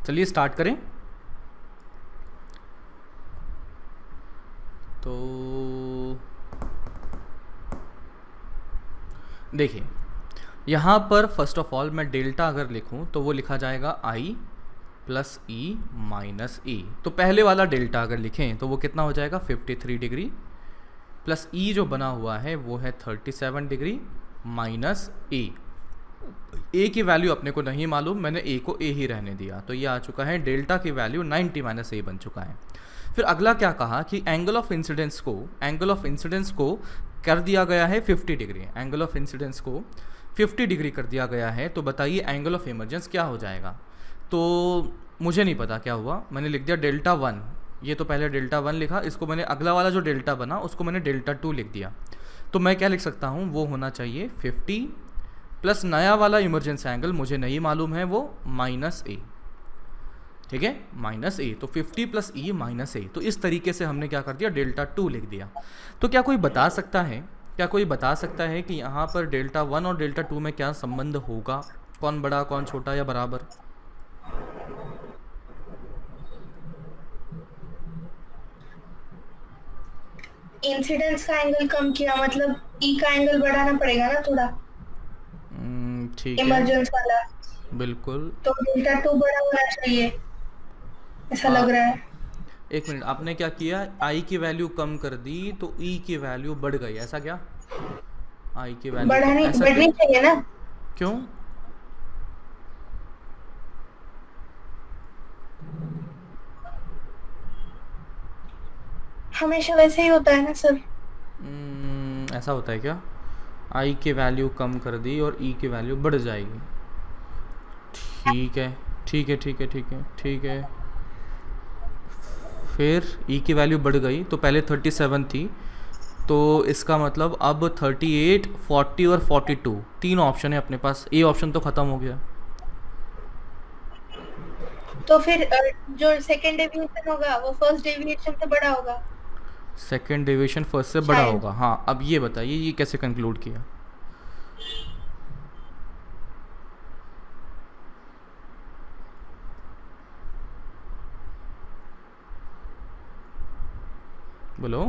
चलिए स्टार्ट करें। तो देखिए यहाँ पर फर्स्ट ऑफ ऑल मैं डेल्टा अगर लिखूं तो वो लिखा जाएगा I plus e minus e. तो पहले वाला डेल्टा अगर लिखें तो वो कितना हो जाएगा 53 डिग्री प्लस ई जो बना हुआ है वो है 37 डिग्री माइनस ए की वैल्यू अपने को नहीं मालूम, मैंने ए को ए ही रहने दिया, तो ये आ चुका है डेल्टा की वैल्यू 90 माइनस ए बन चुका है। फिर अगला क्या कहा कि एंगल ऑफ इंसिडेंस को कर दिया गया है 50 डिग्री, एंगल ऑफ इंसिडेंस को 50 डिग्री कर दिया गया है, तो बताइए एंगल ऑफ इमर्जेंस क्या हो जाएगा। तो मुझे नहीं पता क्या हुआ, मैंने लिख दिया डेल्टा 1, ये तो पहले डेल्टा 1 लिखा, इसको मैंने अगला वाला जो डेल्टा बना उसको मैंने डेल्टा 2 लिख दिया। तो मैं क्या लिख सकता हूँ, वो होना चाहिए 50 प्लस नया वाला इमरजेंसी एंगल मुझे नहीं मालूम है वो माइनस ए, ठीक है, माइनस ए। तो 50 प्लस ई माइनस ए, तो इस तरीके से हमने क्या कर दिया डेल्टा 2 लिख दिया। तो क्या कोई बता सकता है कि यहाँ पर डेल्टा 1 और डेल्टा 2 में क्या संबंध होगा, कौन बड़ा कौन छोटा या बराबर? इंसिडेंस का एंगल कम किया, मतलब ई का एंगल बढ़ाना पड़ेगा ना थोड़ा, ठीक है, इमरजेंस वाला, बिल्कुल। तो डेल्टा 2 बड़ा होना चाहिए, ऐसा लग रहा है। एक मिनट, आपने क्या किया, आई की वैल्यू कम कर दी तो ई की वैल्यू बढ़ गई, ऐसा क्या? आई की वैल्यू बढ़नी चाहिए ना, क्यों? हमेशा वैसे ही होता है ना सर। ऐसा होता है क्या? आई की वैल्यू कम कर दी और ई की वैल्यू बढ़ जाएगी, ठीक है ठीक है ठीक है ठीक है ठीक है। फिर ई की वैल्यू बढ़ गई तो पहले 37 थी, तो इसका मतलब अब 38, 40 और 42 तीन ऑप्शन है अपने पास, ए ऑप्शन तो ख़त्म हो गया। तो फिर जो सेकंड डेविएशन होगा वो फर्स्ट डेविएशन से बड़ा होगा, सेकंड डेविएशन फर्स्ट से बड़ा होगा, हाँ। अब ये बताइए ये कैसे कंक्लूड किया? बोलो,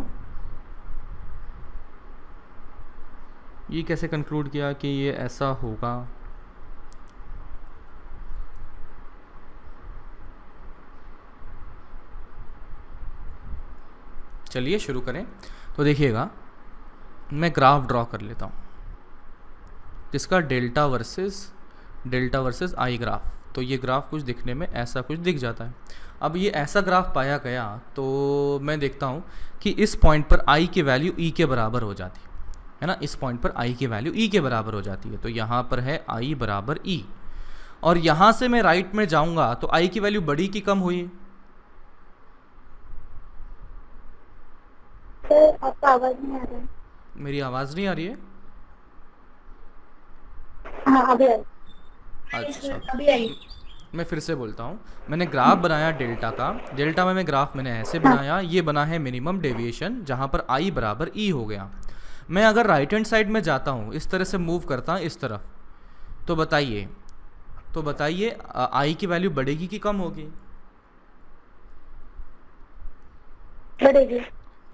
ये कैसे कंक्लूड किया कि ये ऐसा होगा? चलिए शुरू करें। तो देखिएगा, मैं ग्राफ ड्रॉ कर लेता हूँ जिसका डेल्टा वर्सेस आई ग्राफ। तो ये ग्राफ कुछ दिखने में ऐसा कुछ दिख जाता है। अब ये ऐसा ग्राफ पाया गया तो मैं देखता हूँ कि इस पॉइंट पर आई की वैल्यू ई के बराबर हो जाती है ना, इस पॉइंट पर आई की वैल्यू ई के बराबर हो जाती है। तो यहाँ पर है आई बराबर ई, और यहाँ से मैं राइट में जाऊँगा तो आई की वैल्यू बड़ी की कम हुई? आपका आवाज नहीं आ रहा है। मेरी आवाज़ नहीं आ रही है? हाँ अभी आई। अच्छा, अभी आई। मैं फिर से बोलता हूँ, मैंने ग्राफ बनाया डेल्टा का, डेल्टा में मैं ग्राफ मैंने ऐसे बनाया, ये बना है मिनिमम डेविएशन जहाँ पर आई बराबर ई हो गया। मैं अगर राइट हैंड साइड में जाता हूँ, इस तरह से मूव करता हूँ इस तरफ, तो बताइए आई की वैल्यू बढ़ेगी कि कम होगी?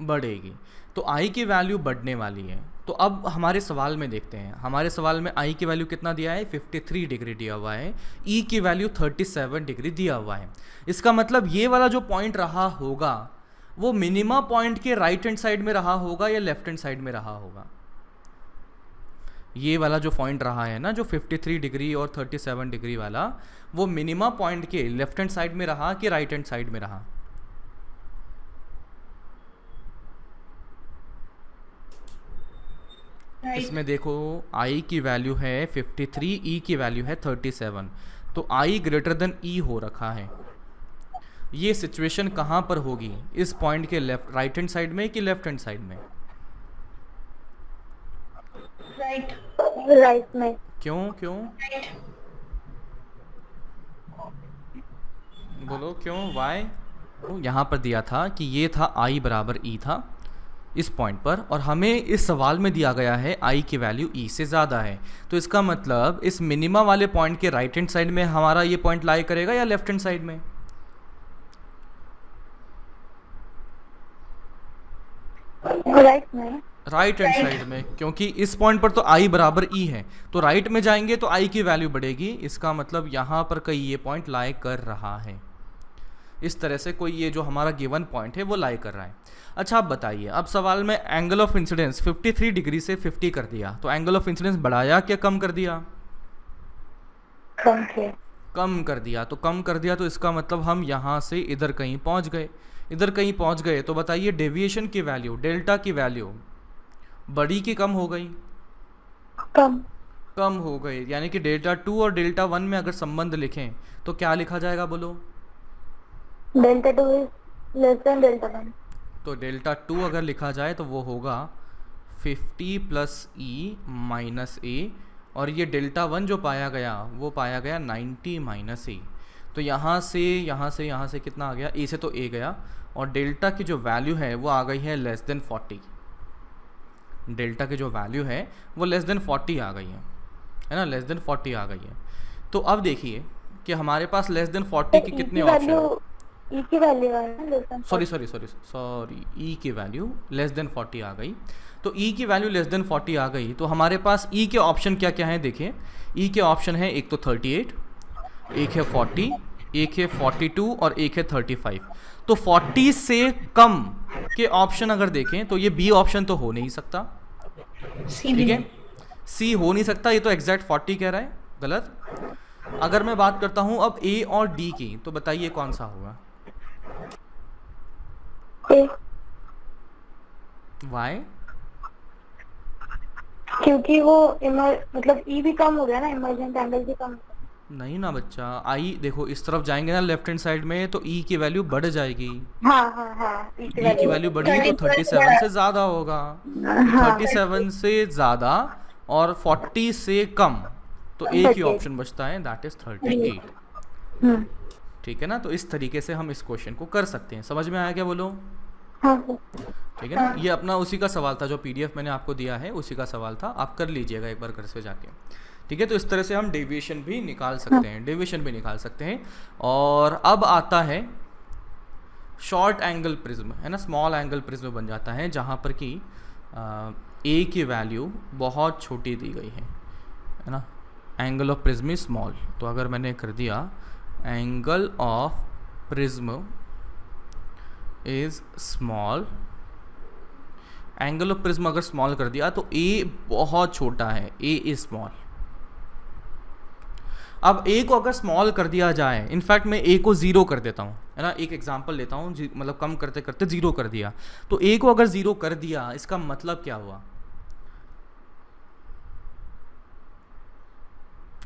बढ़ेगी। तो आई की वैल्यू बढ़ने वाली है। तो अब हमारे सवाल में देखते हैं, हमारे सवाल में आई की वैल्यू कितना दिया है, 53 डिग्री दिया हुआ है, ई की वैल्यू 37 डिग्री दिया हुआ है। इसका मतलब ये वाला जो पॉइंट रहा होगा वो मिनिमा पॉइंट के राइट हैंड साइड में रहा होगा या लेफ्ट हैंड साइड में रहा होगा? ये वाला जो पॉइंट रहा है ना, जो 53 डिग्री और 37 डिग्री वाला, वो मिनिमा पॉइंट के लेफ्ट हैंड साइड में रहा कि राइट हैंड साइड में रहा? इसमें देखो, आई की वैल्यू है 53, ई की वैल्यू है 37, तो आई ग्रेटर देन ई हो रखा है। ये सिचुएशन कहाँ पर होगी, इस पॉइंट के राइट हैंड साइड में कि लेफ्ट हैंड साइड में? राइट में। क्यों बोलो क्यों, वाई? तो यहाँ पर दिया था कि ये था आई बराबर ई था इस पॉइंट पर, और हमें इस सवाल में दिया गया है आई की वैल्यू ई से ज़्यादा है। तो इसका मतलब इस मिनिमा वाले पॉइंट के राइट हैंड साइड में हमारा ये पॉइंट लाई करेगा या लेफ्ट हैंड साइड में? राइट में। राइट हैंड साइड में, क्योंकि इस पॉइंट पर तो i बराबर e है, तो राइट में जाएंगे तो i की वैल्यू बढ़ेगी, इसका मतलब यहाँ पर कहीं ये पॉइंट लाई कर रहा है। इस तरह से कोई ये जो हमारा गिवन पॉइंट है वो लाई कर रहा है। अच्छा आप बताइए, अब सवाल में एंगल ऑफ इंसिडेंस 53 डिग्री से 50 कर दिया, तो एंगल ऑफ इंसिडेंस बढ़ाया क्या कम कर दिया? कम किया। कम कर दिया। तो कम कर दिया तो इसका मतलब हम यहाँ से इधर कहीं पहुँच गए, इधर कहीं पहुँच गए। तो बताइए डेविएशन की वैल्यू, डेल्टा की वैल्यू बड़ी की कम हो गई? कम हो गई, यानी कि डेल्टा 2 और डेल्टा 1 में अगर संबंध लिखें तो क्या लिखा जाएगा बोलो? Delta 2 less than delta 1। तो डेल्टा 2 अगर लिखा जाए तो वो होगा 50 प्लस ई माइनस ए, और ये डेल्टा 1 जो पाया गया वो पाया गया 90 माइनस ए। तो यहाँ से कितना आ गया? ए से तो ए गया, और डेल्टा की जो वैल्यू है वो आ गई है लेस देन 40। डेल्टा की जो वैल्यू है वो लेस देन 40 आ गई है ना, लेस देन 40 आ गई है। तो अब देखिए कि हमारे पास लेस देन 40 के कितने ऑप्शन हैं? ई की वैल्यू है, सॉरी ई की वैल्यू लेस देन 40 आ गई। तो ई की वैल्यू लेस देन 40 आ गई, तो हमारे पास ई के ऑप्शन क्या क्या हैं देखिए। ई के ऑप्शन है एक तो 38, एक है 40, एक है 42 और एक है 35। तो 40 से कम के ऑप्शन अगर देखें तो ये बी ऑप्शन तो हो नहीं सकता, ठीक है, सी हो नहीं सकता, ये तो एग्जैक्ट 40 कह रहा है, गलत। अगर मैं बात करता हूं अब ए और डी की, तो बताइए कौन सा होगा? वाई? क्योंकि वो मतलब ई भी कम हो गया ना, इमर्जेंट एंगल भी कम। नहीं ना बच्चा, आई देखो इस तरफ जाएंगे ना लेफ्ट हैंड साइड में, तो ई की वैल्यू बढ़ जाएगी। हाँ ई की वैल्यू बढ़ी तो 37 से ज्यादा होगा, 37 से ज्यादा और 40 से कम, तो एक ही ऑप्शन बचता है, दैट इज 38। ठीक है ना, तो इस तरीके से हम इस क्वेश्चन को कर सकते हैं। समझ में आया क्या बोलो? ठीक है ना, ये अपना उसी का सवाल था जो पीडीएफ मैंने आपको दिया है, उसी का सवाल था, आप कर लीजिएगा एक बार घर से जाके। ठीक है, तो इस तरह से हम डेविएशन भी निकाल सकते हैं, डेविएशन भी निकाल सकते हैं। और अब आता है शॉर्ट एंगल प्रिज्म, है ना, स्मॉल एंगल प्रिज्म बन जाता है, जहाँ पर कि ए की वैल्यू बहुत छोटी दी गई है ना, angle of prism is small. तो अगर मैंने कर दिया angle of prism is small, angle of prism अगर स्मॉल कर दिया तो ए बहुत छोटा है, ए इज स्मॉल। अब ए को अगर स्मॉल कर दिया जाए, इनफैक्ट मैं ए को 0 कर देता हूँ, है ना, एक एग्जांपल लेता हूँ, मतलब कम करते करते 0 कर दिया, तो ए को अगर 0 कर दिया इसका मतलब क्या हुआ?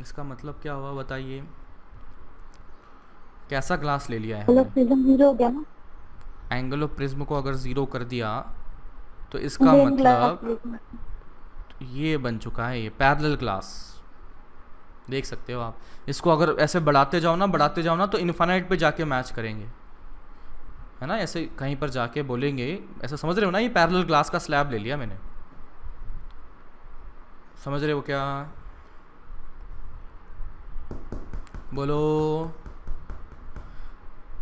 इसका मतलब क्या हुआ बताइए? कैसा ग्लास ले लिया है हमने? प्रिज्म 0 हो गया ना। एंगल ऑफ प्रिज्म को अगर 0 कर दिया तो इसका मतलब ये बन चुका है, ये पैरेलल ग्लास, देख सकते हो आप। इसको अगर ऐसे बढ़ाते जाओ ना तो इन्फिनाइट पे जाके मैच करेंगे, है ना, ऐसे कहीं पर जाके बोलेंगे, ऐसा समझ रहे हो ना, ये पैरेलल ग्लास का स्लैब ले लिया मैंने, समझ रहे हो क्या? बोलो।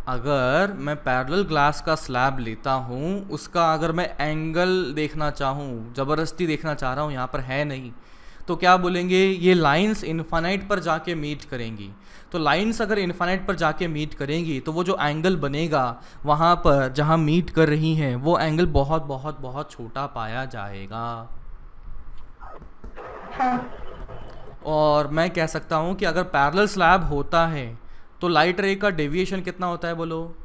अगर मैं पैरेलल ग्लास का स्लैब लेता हूँ, उसका अगर मैं एंगल देखना चाहूँ, ज़बरदस्ती देखना चाह रहा हूँ, यहाँ पर है नहीं, तो क्या बोलेंगे, ये लाइंस इन्फिनाइट पर जाके मीट करेंगी। तो लाइंस अगर इन्फिनाइट पर जाके मीट करेंगी तो वो जो एंगल बनेगा वहाँ पर जहाँ मीट कर रही हैं वो एंगल बहुत बहुत बहुत छोटा पाया जाएगा। और मैं कह सकता हूँ कि अगर पैरेलल स्लैब होता है तो लाइट रे का डेविएशन कितना होता है बोलो?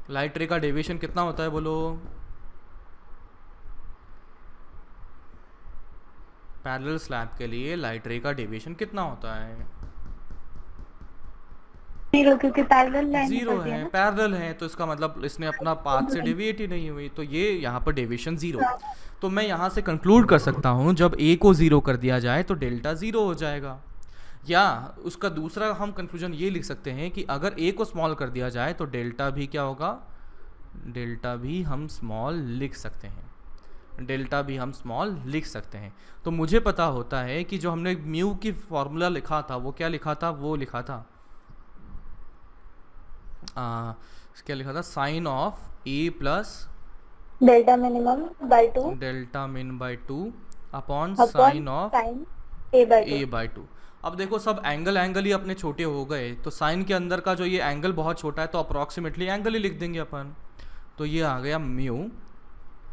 लाइट रे का डेविएशन कितना होता है बोलो? पैरेलल स्लैब के लिए लाइट रे का डेविएशन कितना होता है? 0, क्योंकि पैरेलल लाइन 0 है, पैरेलल है, तो इसका मतलब इसने अपना पाथ से डेविएट ही नहीं हुई, तो ये यहाँ पर डेविएशन 0। तो मैं यहाँ से कंक्लूड कर सकता हूँ जब a को 0 कर दिया जाए तो डेल्टा 0 हो जाएगा। या उसका दूसरा हम कंक्लूजन ये लिख सकते हैं कि अगर a को स्मॉल कर दिया जाए तो डेल्टा भी क्या होगा? डेल्टा भी हम स्मॉल लिख सकते हैं, डेल्टा भी हम स्मॉल लिख सकते हैं। तो मुझे पता होता है कि जो हमने म्यू की फॉर्मूला लिखा था वो क्या लिखा था? वो लिखा था क्या लिखा था, sine of a plus delta minimum by 2 delta min by 2 upon upon sine of sine a by 2। A by 2। अब देखो सब एंगल ही अपने छोटे हो गए, तो साइन के अंदर का जो ये एंगल बहुत छोटा है, तो अप्रॉक्सीमेटली एंगल ही लिख देंगे अपन। तो ये आ गया mu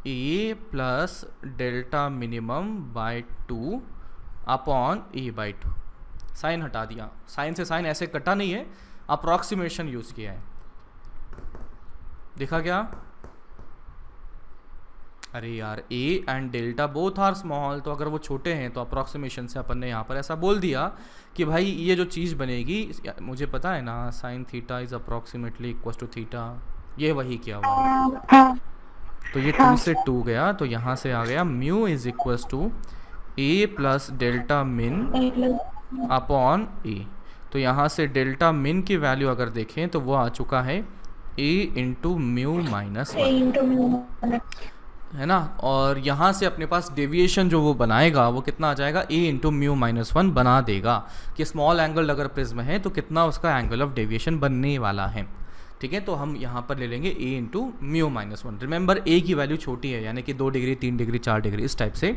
a plus delta minimum by 2 upon a by 2। Sine हटा दिया, साइन से साइन ऐसे कटा नहीं है, अप्रॉक्सीमेशन यूज़ किया है। देखा क्या? अरे यार a and delta both are small, तो अगर वो छोटे हैं तो अप्रॉक्सीमेशन से अपन ने यहाँ पर ऐसा बोल दिया कि भाई ये जो चीज़ बनेगी, मुझे पता है ना sine theta is approximately equal to theta, ये वही किया हुआ। हाँ तो ये 2 से 2 गया, तो यहाँ से आ गया mu is equal to a plus delta min upon a. तो यहाँ से डेल्टा मिन की वैल्यू अगर देखें तो वो आ चुका है ए इंटू म्यू माइनस 1, है ना। और यहाँ से अपने पास डेविएशन जो वो बनाएगा वो कितना आ जाएगा, ए इंटू म्यू माइनस 1 बना देगा कि स्मॉल एंगल अगर प्रिज्म है तो कितना उसका एंगल ऑफ डेविएशन बनने वाला है। ठीक है, तो हम यहाँ पर ले लेंगे ए इंटू म्यू माइनस 1। रिमेंबर ए की वैल्यू छोटी है, यानी कि 2 डिग्री 3 डिग्री 4 डिग्री इस टाइप से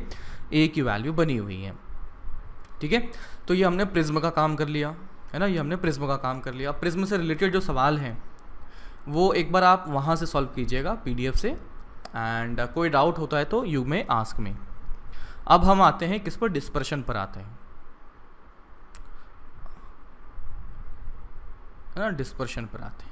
ए की वैल्यू बनी हुई है। ठीक है, तो ये हमने प्रिज्म का काम कर लिया, है ना, ये हमने प्रिज्म का काम कर लिया। प्रिज्म से रिलेटेड जो सवाल हैं वो एक बार आप वहाँ से सॉल्व कीजिएगा PDF से, एंड कोई डाउट होता है तो यू में आस्क में। अब हम आते हैं किस पर, डिस्पर्शन पर आते हैं, है ना, डिस्पर्शन पर आते हैं।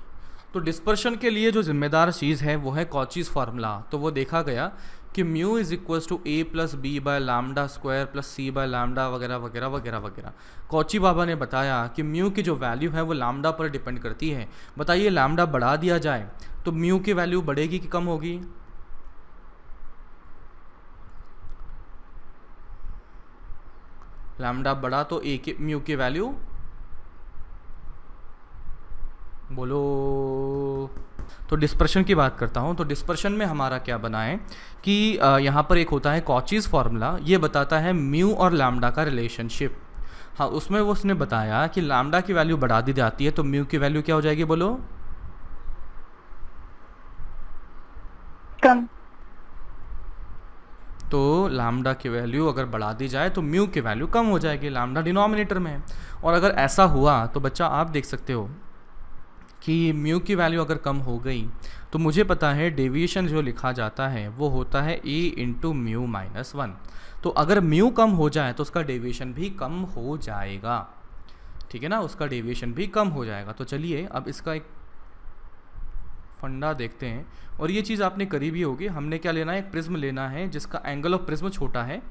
तो डिस्पर्शन के लिए जो जिम्मेदार चीज़ है वो है कॉचीज फार्मूला। तो वो देखा गया कि mu is equals to a plus b by lambda square plus c by lambda वगैरह वगैरह वगैरह वगैरह। कॉची बाबा ने बताया कि म्यू की जो वैल्यू है वो लैम्डा पर डिपेंड करती है। बताइए लैम्डा बढ़ा दिया जाए तो म्यू की वैल्यू बढ़ेगी कि कम होगी? लैम्डा बढ़ा तो ए की म्यू की वैल्यू बोलो। तो डिस्पर्शन की बात करता हूँ। तो डिस्पर्शन में हमारा क्या बना है कि यहाँ पर एक होता है कॉचीज फार्मूला, ये बताता है म्यू और लैम्डा का रिलेशनशिप। हाँ, उसमें वो उसने बताया कि लैम्डा की वैल्यू बढ़ा दी जाती है तो म्यू की वैल्यू क्या हो जाएगी, बोलो? कम। तो लैम्डा की वैल्यू अगर बढ़ा दी जाए तो म्यू की वैल्यू कम हो जाएगी, लैम्डा डिनोमिनेटर में है। और अगर ऐसा हुआ तो बच्चा आप देख सकते हो कि म्यू की वैल्यू अगर कम हो गई तो मुझे पता है डेविएशन जो लिखा जाता है वो होता है ए इंटू म्यू माइनस 1। तो अगर म्यू कम हो जाए तो उसका डेविएशन भी कम हो जाएगा। ठीक है ना, उसका डेविएशन भी कम हो जाएगा। तो चलिए अब इसका एक फंडा देखते हैं, और ये चीज़ आपने करी भी होगी। हमने क्या लेना है, एक प्रिज्म लेना है जिसका एंगल ऑफ प्रिज्म छोटा है,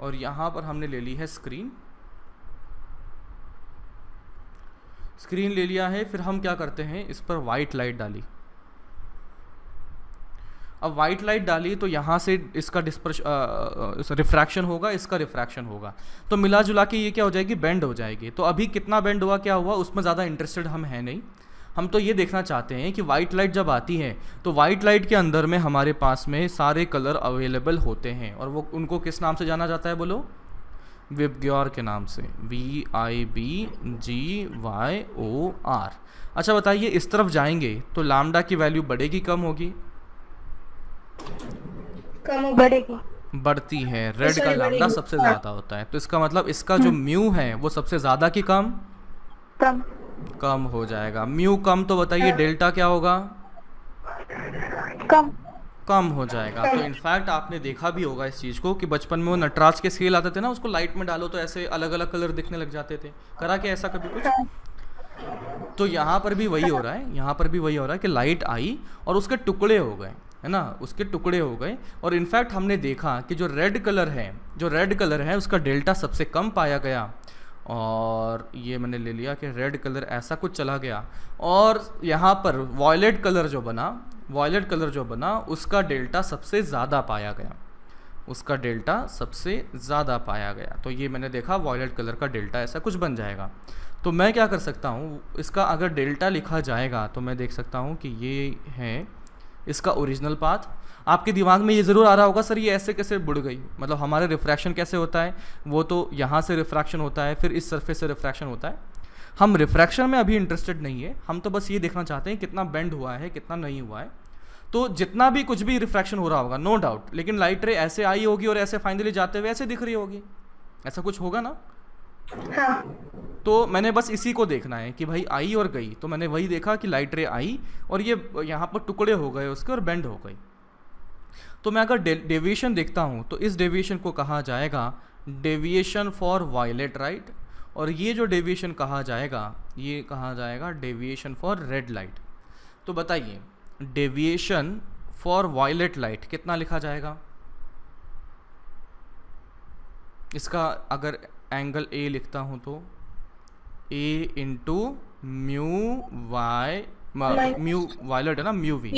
और यहाँ पर हमने ले ली है स्क्रीन ले लिया है। फिर हम क्या करते हैं, इस पर वाइट लाइट डाली। अब वाइट लाइट डाली तो यहाँ से इसका रिफ्रैक्शन होगा, इसका रिफ्रैक्शन होगा, तो मिला जुला के ये क्या हो जाएगी, बेंड हो जाएगी। तो अभी कितना बेंड हुआ, क्या हुआ, उसमें ज़्यादा इंटरेस्टेड हम हैं नहीं। हम तो ये देखना चाहते हैं कि वाइट लाइट जब आती है तो वाइट लाइट के अंदर में हमारे पास में सारे कलर अवेलेबल होते हैं, और वो उनको किस नाम से जाना जाता है, बोलो? विबग्योर के नाम से, VIBGYOR। अच्छा बताइए, इस तरफ जाएंगे तो लैम्डा की वैल्यू बढ़ेगी कम होगी? कम बढ़ेगी। बढ़ती है। रेड का लैम्डा सबसे ज़्यादा होता है, तो इसका मतलब इसका जो म्यू है वो सबसे ज़्यादा की कम? कम। कम हो जाएगा। म्यू कम तो बताइए डेल्टा क्या होगा? कम। कम हो जाएगा। तो इनफैक्ट आपने देखा भी होगा इस चीज़ को कि बचपन में वो नटराज के स्केल आते थे ना, उसको लाइट में डालो तो ऐसे अलग अलग कलर दिखने लग जाते थे। करा क्या ऐसा कभी कुछ? तो यहाँ पर भी वही हो रहा है, यहाँ पर भी वही हो रहा है कि लाइट आई और उसके टुकड़े हो गए, है ना, उसके टुकड़े हो गए। और इनफैक्ट हमने देखा कि जो रेड कलर है उसका डेल्टा सबसे कम पाया गया। और ये मैंने ले लिया कि रेड कलर ऐसा कुछ चला गया, और यहाँ पर वॉयलेट कलर जो बना उसका डेल्टा सबसे ज़्यादा पाया गया। तो ये मैंने देखा वॉयलेट कलर का डेल्टा ऐसा कुछ बन जाएगा। तो मैं क्या कर सकता हूँ, इसका अगर डेल्टा लिखा जाएगा तो मैं देख सकता हूँ कि ये है इसका ओरिजिनल पाथ। आपके दिमाग में ये ज़रूर आ रहा होगा, सर ये ऐसे कैसे बुड़ गई, मतलब हमारे रिफ्रैक्शन कैसे होता है, वो तो यहाँ से रिफ्रैक्शन होता है, फिर इस सरफेस से रिफ्रैक्शन होता है। हम रिफ्रैक्शन में अभी इंटरेस्टेड नहीं है, हम तो बस ये देखना चाहते हैं कितना बेंड हुआ है कितना नहीं हुआ है। तो जितना भी कुछ भी रिफ्रैक्शन हो रहा होगा नो डाउट, लेकिन लाइट रे ऐसे आई होगी और ऐसे फाइनली जाते हुए ऐसे दिख रही होगी, ऐसा कुछ होगा ना। हाँ तो मैंने बस इसी को देखना है कि भाई आई और गई, तो मैंने वही देखा कि लाइट रे आई और ये यहाँ पर टुकड़े हो गए उसके और बेंड हो गई। तो मैं अगर डेविएशन देखता हूँ तो इस डेविएशन को कहा जाएगा डेविएशन फॉर वायलेट राइट, और ये जो डेविएशन कहा जाएगा ये कहा जाएगा डेविएशन फॉर रेड लाइट। तो बताइए डेविएशन फॉर वायलेट लाइट कितना लिखा जाएगा? इसका अगर एंगल ए लिखता हूँ तो A into mu Y, mu violet है ना, mu V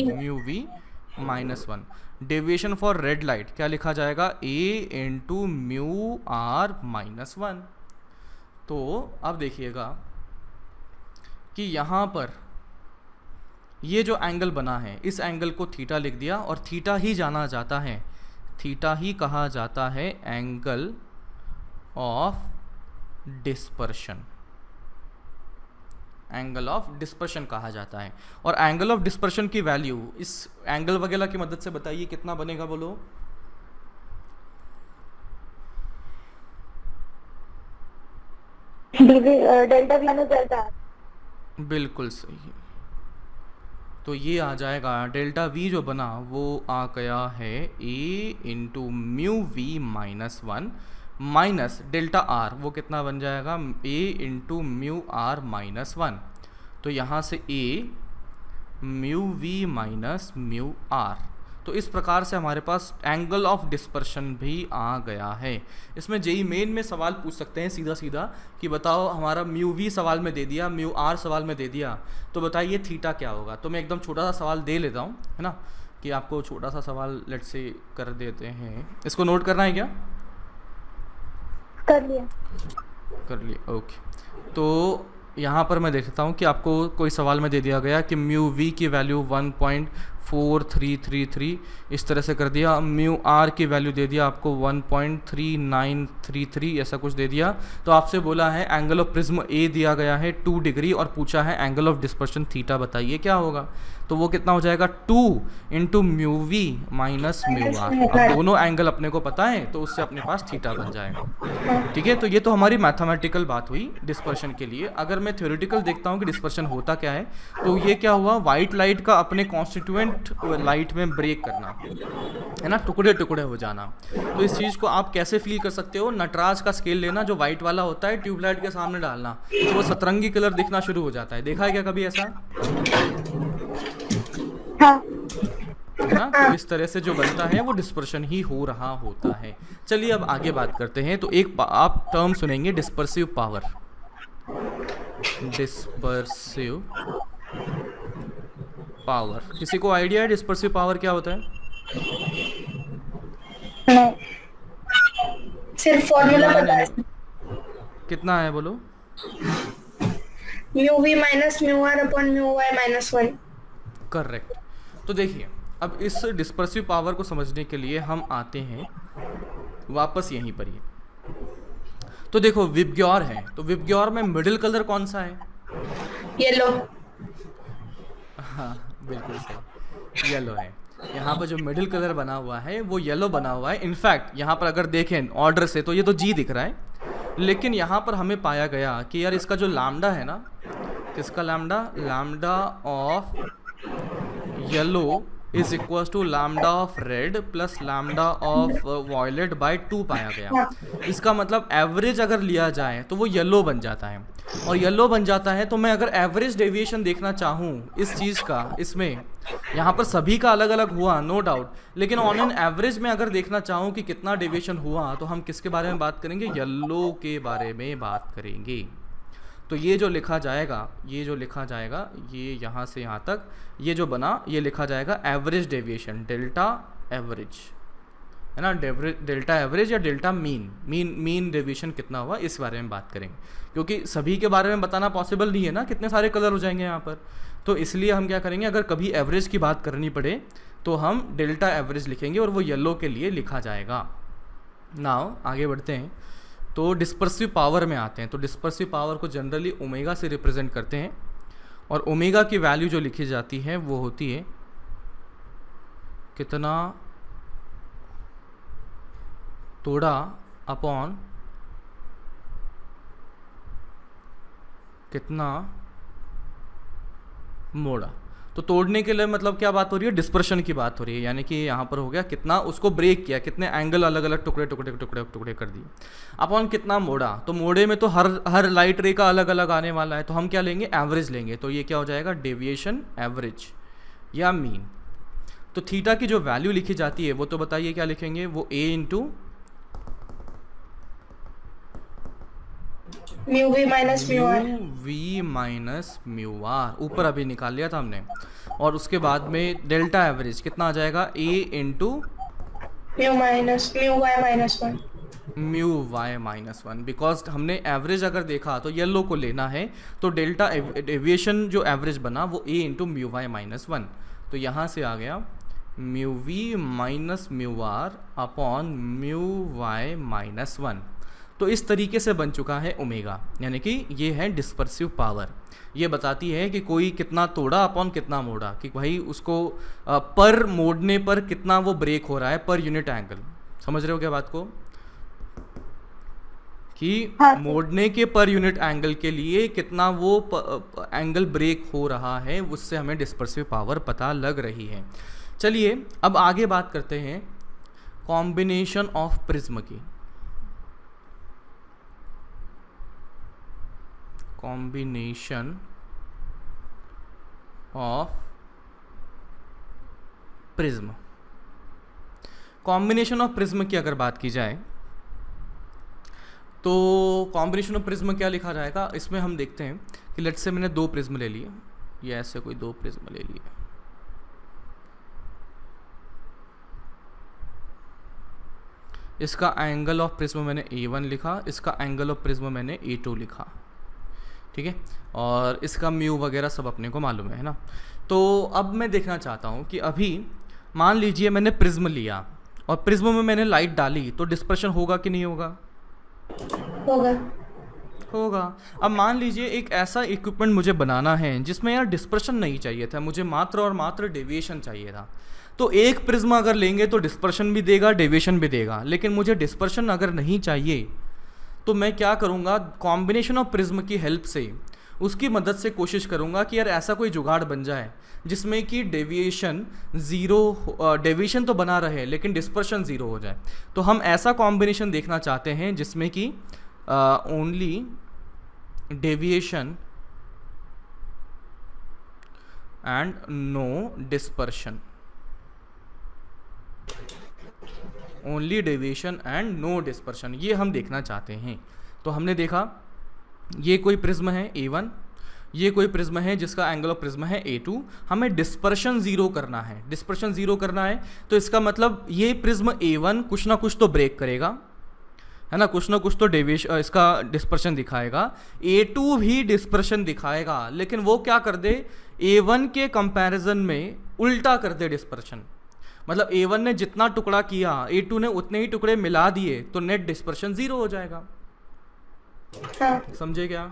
-1। Deviation for red light क्या लिखा जाएगा? A into mu R -1। तो अब देखिएगा कि यहाँ पर ये जो एंगल बना है इस एंगल को थीटा लिख दिया और थीटा ही जाना जाता है, थीटा ही कहा जाता है angle of dispersion, angle of dispersion कहा जाता है। और एंगल ऑफ डिस्पर्शन की वैल्यू इस एंगल वगैरह की मदद से बताइए कितना बनेगा, बोलो। Delta we minus delta are. बिल्कुल सही। तो ये आ जाएगा डेल्टा वी जो बना वो आ गया है A into mu V -1 minus delta R, वो कितना बन जाएगा? A into mu R -1। तो यहाँ से A mu we minus mu R. तो इस प्रकार से हमारे पास एंगल ऑफ डिस्पर्शन भी आ गया है। इसमें जेई मेन में सवाल पूछ सकते हैं सीधा सीधा कि बताओ हमारा म्यू वी सवाल में दे दिया, म्यू आर सवाल में दे दिया, तो बताइए थीटा क्या होगा। तो मैं एकदम छोटा सा सवाल दे लेता हूँ, है ना, कि आपको छोटा सा सवाल लेट से कर देते हैं। इसको नोट करना है क्या? कर लिया। कर लिया, ओके। तो यहाँ पर मैं देखता हूँ कि आपको कोई सवाल में दे दिया गया कि म्यू वी की वैल्यू 1.4333 इस तरह से कर दिया, म्यू आर की वैल्यू दे दिया आपको 1.3933 ऐसा कुछ दे दिया। तो आपसे बोला है एंगल ऑफ प्रिज्म ए दिया गया है 2 डिग्री और पूछा है एंगल ऑफ डिस्पर्शन थीटा बताइए क्या होगा। तो वो कितना हो जाएगा? 2 into mu we minus mu r. अब दोनों एंगल अपने को पता है तो उससे अपने पास थीटा बन जाएगा। ठीक है, तो ये तो हमारी मैथमेटिकल बात हुई डिस्पर्शन के लिए। अगर मैं थ्योरेटिकल देखता हूँ कि डिस्पर्शन होता क्या है, तो ये क्या हुआ, वाइट लाइट का अपने कॉन्स्टिट्यूएंट लाइट में ब्रेक करना, है ना, टुकड़े टुकड़े हो जाना। तो इस चीज़ को आप कैसे फील कर सकते हो? नटराज का स्केल लेना जो वाइट वाला होता है, ट्यूबलाइट के सामने डालना तो वो सतरंगी कलर दिखना शुरू हो जाता है। देखा है क्या कभी ऐसा? हाँ। है ना, तो इस तरह से जो बनता है वो डिस्पर्शन ही हो रहा होता है। चलिए अब आगे बात करते हैं। तो एक आप टर्म सुनेंगे डिस्पर्सिव पावर, डिस्पर्सिव पावर। किसी को आइडिया है डिस्पर्सिव पावर क्या होता है? नहीं। सिर्फ फॉर्मूला पता है। कितना है बोलो? Mu we minus mu r upon mu y -1। Correct. तो देखिए अब इस डिस्पर्सिव पावर को समझने के लिए हम आते हैं वापस यहीं पर ही। तो देखो विबग्योर है, तो विबग्योर में मिडिल कलर कौन सा है? येलो। हाँ बिल्कुल सही, येलो है। यहाँ पर जो मिडिल कलर बना हुआ है वो येलो बना हुआ है। इनफैक्ट यहाँ पर अगर देखें ऑर्डर से तो ये तो जी दिख रहा है, लेकिन यहाँ पर हमें पाया गया कि यार इसका जो लैम्डा है ना, किसका lambda? Lambda of yellow is equal to lambda of red plus lambda of violet by 2 पाया गया। इसका मतलब एवरेज अगर लिया जाए तो वो येलो बन जाता है, और येलो बन जाता है तो मैं अगर एवरेज डेविएशन देखना चाहूँ इस चीज़ का, इसमें यहाँ पर सभी का अलग अलग हुआ नो डाउट, लेकिन ऑन एन एवरेज में अगर देखना चाहूँ कि कितना डेविएशन हुआ तो हम किसके बारे में बात करेंगे? येलो के बारे में बात करेंगे। तो ये जो लिखा जाएगा, ये यहाँ से यहाँ तक ये जो बना ये लिखा जाएगा एवरेज डेविएशन, डेल्टा एवरेज, है ना, डेल्टा एवरेज या डेल्टा मीन डेविएशन कितना हुआ इस बारे में बात करेंगे, क्योंकि सभी के बारे में बताना पॉसिबल नहीं है ना, कितने सारे कलर हो जाएंगे यहाँ पर। तो इसलिए हम क्या करेंगे, अगर कभी एवरेज की बात करनी पड़े तो हम डेल्टा एवरेज लिखेंगे और वो येलो के लिए लिखा जाएगा। नाउ आगे बढ़ते हैं। तो डिस्पर्सिव पावर में आते हैं। तो डिस्पर्सिव पावर को जनरली ओमेगा से रिप्रेजेंट करते हैं और ओमेगा की वैल्यू जो लिखी जाती है वो होती है कितना तोड़ा अपॉन कितना मोड़ा। तो तोड़ने के लिए मतलब क्या बात हो रही है, डिस्पर्शन की बात हो रही है, यानी कि यहाँ पर हो गया कितना उसको ब्रेक किया, कितने एंगल अलग अलग टुकड़े टुकड़े टुकड़े टुकड़े कर दिए, अपॉन कितना मोड़ा। तो मोड़े में तो हर लाइट रे का अलग अलग आने वाला है, तो हम क्या लेंगे, एवरेज लेंगे। तो ये क्या हो जाएगा, डेविएशन एवरेज या मीन। तो थीटा की जो वैल्यू लिखी जाती है वो तो बताइए क्या लिखेंगे, वो a into mu we minus mu r, v minus mu r, ऊपर अभी निकाल लिया था हमने। और उसके बाद में डेल्टा एवरेज कितना आ जाएगा, a into mu y minus one, mu y minus one. Because हमने एवरेज अगर देखा तो येलो को लेना है, तो डेल्टा एविएशन जो एवरेज बना वो a into mu y minus one. तो यहाँ से आ गया mu we minus mu r upon mu y minus one. तो इस तरीके से बन चुका है ओमेगा, यानी कि ये है डिस्पर्सिव पावर। ये बताती है कि कोई कितना तोड़ा अपॉन कितना मोड़ा, कि भाई उसको पर मोड़ने पर कितना वो ब्रेक हो रहा है पर यूनिट एंगल। समझ रहे हो क्या बात को, कि मोड़ने के पर यूनिट एंगल के लिए कितना वो एंगल ब्रेक हो रहा है, उससे हमें डिस्पर्सिव पावर पता लग रही है। चलिए अब आगे बात करते हैं कॉम्बिनेशन ऑफ प्रिज्म की। Combination of prism, combination of prism की अगर बात की जाए तो कॉम्बिनेशन ऑफ प्रिज्म क्या लिखा जाएगा, इसमें हम देखते हैं कि लेट्स से मैंने दो प्रिज्म ले लिए, या ऐसे कोई दो प्रिज्म ले लिए, इसका एंगल ऑफ प्रिज्म मैंने A1 लिखा, इसका एंगल ऑफ प्रिज्म मैंने A2 लिखा, ठीक है, और इसका म्यू वगैरह सब अपने को मालूम है ना। तो अब मैं देखना चाहता हूँ कि अभी मान लीजिए मैंने प्रिज्म लिया और प्रिज्म में मैंने लाइट डाली, तो डिस्पर्शन होगा कि नहीं होगा, होगा। अब मान लीजिए एक ऐसा इक्विपमेंट मुझे बनाना है जिसमें यार डिस्पर्शन नहीं चाहिए था, मुझे मात्र और मात्र डेविएशन चाहिए था। तो एक प्रिज्म अगर लेंगे तो डिस्पर्शन भी देगा, डेविएशन भी देगा, लेकिन मुझे डिस्पर्शन अगर नहीं चाहिए तो मैं क्या करूँगा, कॉम्बिनेशन ऑफ प्रिज्म की हेल्प से, उसकी मदद से कोशिश करूँगा कि यार ऐसा कोई जुगाड़ बन जाए जिसमें कि डेविएशन ज़ीरो, डेविएशन तो बना रहे लेकिन डिस्पर्शन ज़ीरो हो जाए। तो हम ऐसा कॉम्बिनेशन देखना चाहते हैं जिसमें कि only deviation and no dispersion, only deviation and no dispersion, ये हम देखना चाहते हैं। तो हमने देखा ये कोई प्रिज्म है A1, ये कोई प्रिज्म है जिसका एंगल ऑफ प्रिज्म है A2, हमें डिस्पर्शन ज़ीरो करना है। डिस्पर्शन ज़ीरो करना है तो इसका मतलब ये प्रिज्म A1 कुछ ना कुछ तो ब्रेक करेगा, है ना, कुछ ना कुछ तो डेविएशन, इसका डिस्पर्शन दिखाएगा। A2 भी डिस्पर्शन दिखाएगा, लेकिन वो क्या कर दे, A1 के कंपैरिजन में उल्टा कर दे डिस्पर्शन। मतलब A1 ने जितना टुकड़ा किया A2 ने उतने ही टुकड़े मिला दिए, तो नेट डिस्पर्शन ज़ीरो हो जाएगा। समझे क्या?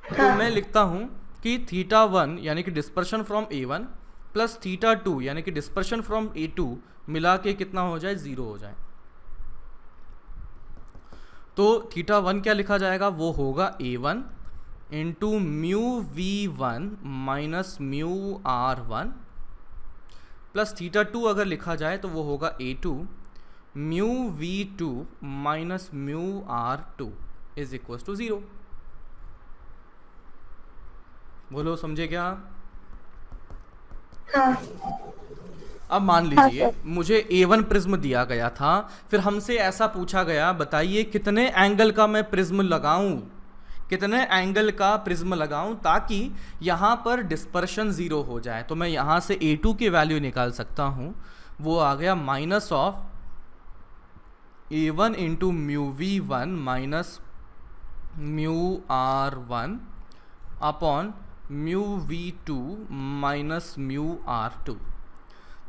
तो मैं लिखता हूं कि θ1 यानी कि डिस्पर्शन फ्रॉम A1 प्लस θ2 यानी कि डिस्पर्शन फ्रॉम A2 मिला के कितना हो जाए, ज़ीरो हो जाए। तो θ1 क्या लिखा जाएगा, वो होगा A1 into mu V1 minus mu R1 plus θ2 अगर लिखा जाए तो वो होगा A2 mu V2 minus mu R2 is equal to 0। बोलो समझे क्या? हाँ। अब मान लीजिए मुझे A1 प्रिज्म दिया गया था, फिर हमसे ऐसा पूछा गया बताइए कितने एंगल का मैं प्रिज्म लगाऊं, कितने एंगल का प्रिज्म लगाऊं ताकि यहाँ पर डिस्पर्शन ज़ीरो हो जाए। तो मैं यहाँ से A2 की वैल्यू निकाल सकता हूँ, वो आ गया minus of A1 into mu V1 minus mu R1 upon mu V2 minus mu R2।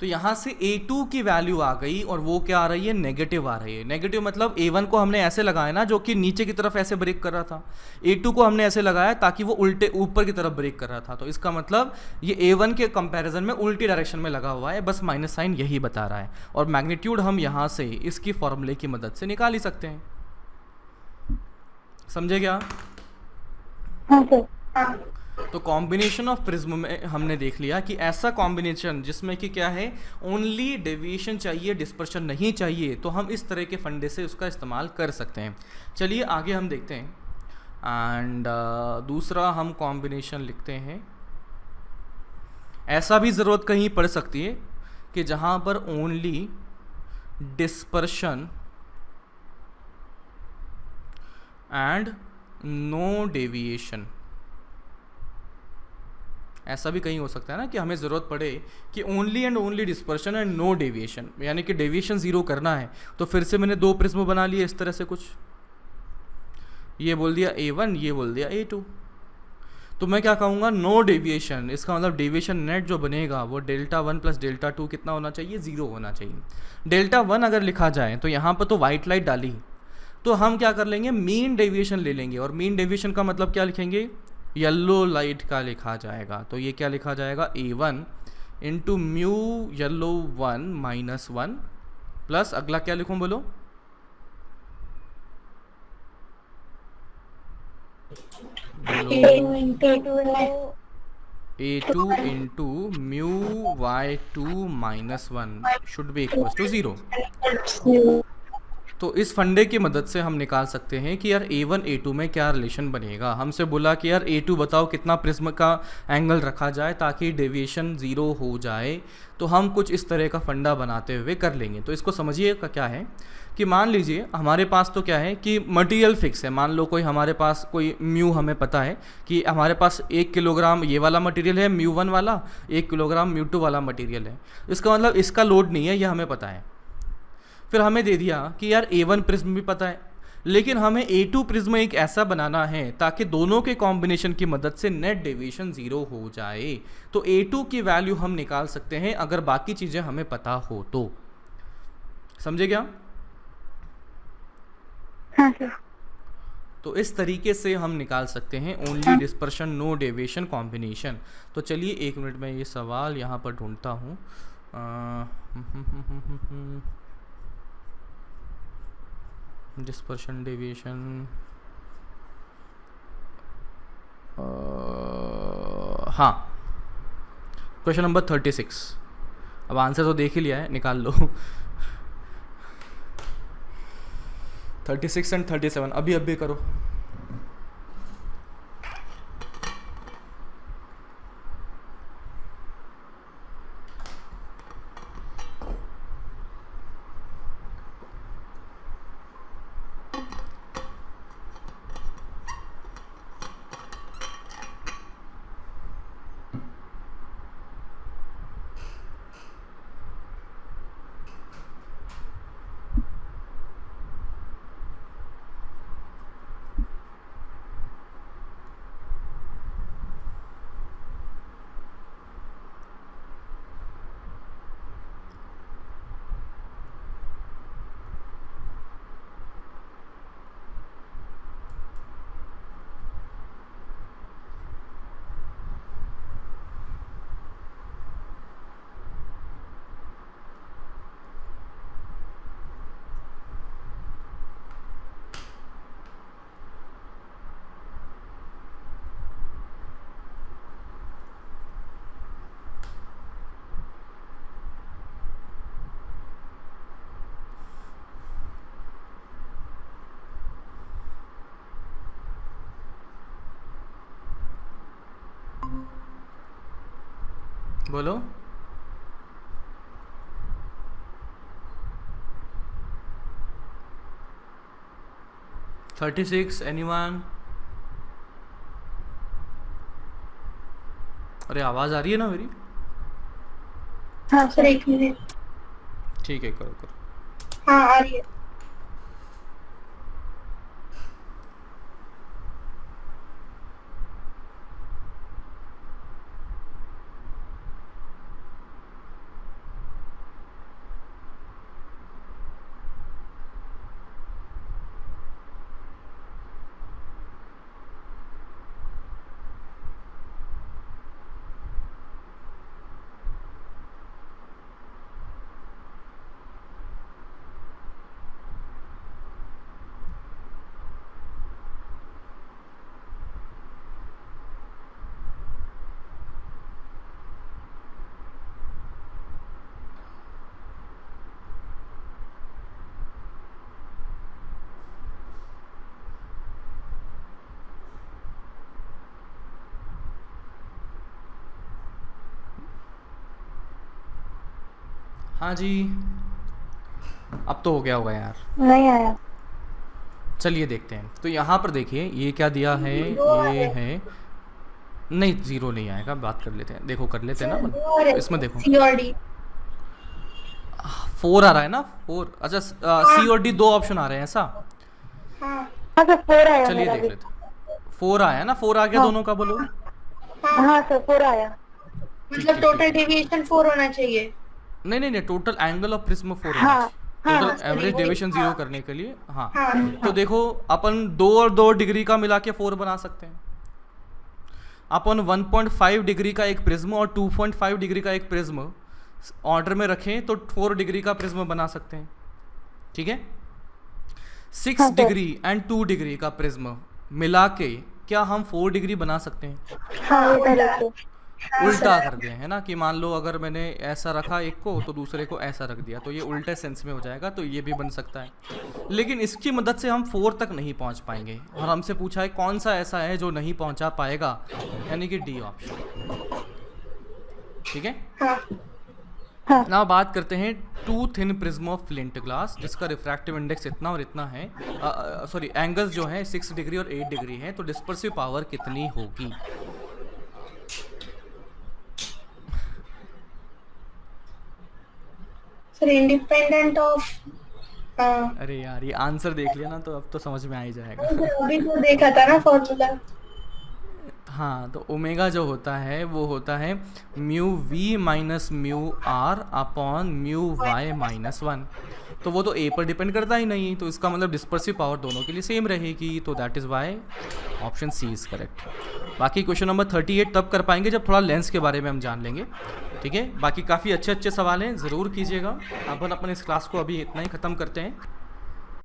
तो यहाँ से A2 की वैल्यू आ गई और वो क्या आ रही है, नेगेटिव आ रही है। नेगेटिव मतलब A1 को हमने ऐसे लगाया ना, जो कि नीचे की तरफ ऐसे ब्रेक कर रहा था, A2 को हमने ऐसे लगाया ताकि वो उल्टे ऊपर की तरफ ब्रेक कर रहा था। तो इसका मतलब ये A1 के कंपैरिजन में उल्टी डायरेक्शन में लगा हुआ है, बस माइनस साइन यही बता रहा है। और मैग्नीट्यूड हम यहाँ से इसकी फॉर्मूले की मदद से निकाल ही सकते हैं। समझे क्या? हाँ सर। हाँ तो कॉम्बिनेशन ऑफ प्रिज्म में हमने देख लिया कि ऐसा कॉम्बिनेशन जिसमें कि क्या है, ओनली डेविएशन चाहिए, डिस्पर्शन नहीं चाहिए, तो हम इस तरह के फंडे से उसका इस्तेमाल कर सकते हैं। चलिए आगे हम देखते हैं। एंड दूसरा हम कॉम्बिनेशन लिखते हैं। ऐसा भी ज़रूरत कहीं पड़ सकती है कि जहाँ पर only dispersion and no deviation, ऐसा भी कहीं हो सकता है ना कि हमें ज़रूरत पड़े कि only and only dispersion and no deviation, यानी कि डेविएशन ज़ीरो करना है। तो फिर से मैंने दो प्रिज्म बना लिए इस तरह से कुछ, ये बोल दिया A1, ये बोल दिया A2। तो मैं क्या कहूँगा, नो डेविएशन। इसका मतलब डेविएशन नेट जो बनेगा वो Δ1 प्लस Δ2 कितना होना चाहिए, 0 होना चाहिए। Δ1 अगर लिखा जाए तो यहाँ पर तो वाइट लाइट डाली, तो हम क्या कर लेंगे, मीन डेविएशन ले लेंगे। और मीन डेविएशन का मतलब क्या लिखेंगे, येलो लाइट का लिखा जाएगा। तो ये क्या लिखा जाएगा, A1 into mu yellow 1 minus 1 plus अगला क्या लिखूं बोलो, A2 into mu y2 minus 1 should be equal to 0। तो इस फंडे की मदद से हम निकाल सकते हैं कि यार A1 A2 में क्या रिलेशन बनेगा। हमसे बोला कि यार A2 बताओ कितना प्रिज्म का एंगल रखा जाए ताकि डेविएशन 0 हो जाए। तो हम कुछ इस तरह का फंडा बनाते हुए कर लेंगे। तो इसको समझिए का क्या है कि मान लीजिए हमारे पास तो क्या है कि मटेरियल फिक्स है। मान लो कोई हमारे पास कोई म्यू हमें पता है कि हमारे पास 1 किलोग्राम ये वाला मटेरियल है म्यू 1 वाला, 1 किलोग्राम म्यू 2 वाला मटेरियल है। इसका मतलब इसका लोड नहीं है, यह हमें पता है। फिर हमें दे दिया कि यार A1 प्रिज्म भी पता है, लेकिन हमें A2 प्रिज्म एक ऐसा बनाना है ताकि दोनों के कॉम्बिनेशन की मदद से नेट डेविएशन 0 हो जाए। तो A2 की वैल्यू हम निकाल सकते हैं अगर बाकी चीज़ें हमें पता हो तो। समझे क्या? हाँ सर। तो इस तरीके से हम निकाल सकते हैं only dispersion no deviation combination. तो चलिए 1 मिनट में ये सवाल यहाँ पर ढूंढता हूँ। डिस्पर्शन डेविएशन, हाँ, क्वेश्चन नंबर 36। अब आंसर तो देख ही लिया है, निकाल लो। 36 एंड 37 अभी करो। बोलो। $36 एनीवन? अरे आवाज आ रही है ना मेरी? हाँ सर सर। 1 मिनट। ठीक है, करो करो। हाँ आ रही है। हाँ जी, अब तो हो गया होगा यार। नहीं आया। चलिए देखते हैं। तो यहाँ पर देखिए ये क्या दिया है, ये है नहीं, जीरो नहीं आएगा, बात कर लेते हैं, देखो कर लेते हैं ना अपन। इसमें देखो सी और डी। 4 आ रहा है ना, 4। अच्छा सी और डी 2 ऑप्शन आ रहे हैं ऐसा। हाँ हाँ सर 4 आया चलिए मेरा देख भी। लेते हैं। 4 आया ना, 4 आ गया दोनों का, बोलो। हाँ सर 4 आया। मतलब टोटल डेविएशन 4 होना चाहिए। नहीं नहीं नहीं, टोटल एंगल ऑफ प्रिज्म 4 है। हाँ हाँ टोटल एवरेज वही, डेविएशन हाँ। 0 करने के लिए। हाँ हाँ तो देखो अपन 2 और 2 डिग्री का मिला के 4 बना सकते हैं। अपन 1.5 डिग्री का एक प्रिज्म और 2.5 डिग्री का एक प्रिज्म ऑर्डर में रखें तो 4 डिग्री का प्रिज्म बना सकते हैं, ठीक है। 6 हाँ, सर। डिग्री एंड 2 डिग्री का प्रिज्म मिला के क्या हम 4 डिग्री बना सकते हैं? हाँ उल्टा रखो। उल्टा कर दें, है ना, कि मान लो अगर मैंने ऐसा रखा एक को तो दूसरे को ऐसा रख दिया, तो ये उल्टे सेंस में हो जाएगा, तो ये भी बन सकता है। लेकिन इसकी मदद से हम 4 तक नहीं पहुंच पाएंगे, और हमसे पूछा है कौन सा ऐसा है जो नहीं पहुंचा पाएगा, यानी कि डी ऑप्शन, ठीक है। हाँ हाँ ना बात करते हैं two thin prism of flint glass, जिसका रिफ्रैक्टिव इंडेक्स इतना और इतना है, सॉरी एंगल्स जो है 6 डिग्री और 8 डिग्री है, तो डिस्पर्सिव पावर कितनी होगी? Sir independent of. अरे यार ये आंसर देख लिया ना तो अब तो समझ में आ ही जाएगा। अभी तो देखा था ना फॉर्मूला। हाँ तो ओमेगा जो होता है वो होता है mu we minus mu r upon mu y minus 1। तो वो तो ए पर डिपेंड करता ही नहीं, तो इसका मतलब डिस्पर्सिव पावर दोनों के लिए सेम रहेगी, तो that is y option c is correct. बाकी क्वेश्चन नंबर 38 तब कर पाएंगे जब थोड़ा लेंस के बारे में हम जान लेंगे, ठीक है। बाकी काफ़ी अच्छे अच्छे सवाल हैं, ज़रूर कीजिएगा। अपन इस क्लास को अभी इतना ही ख़त्म करते हैं।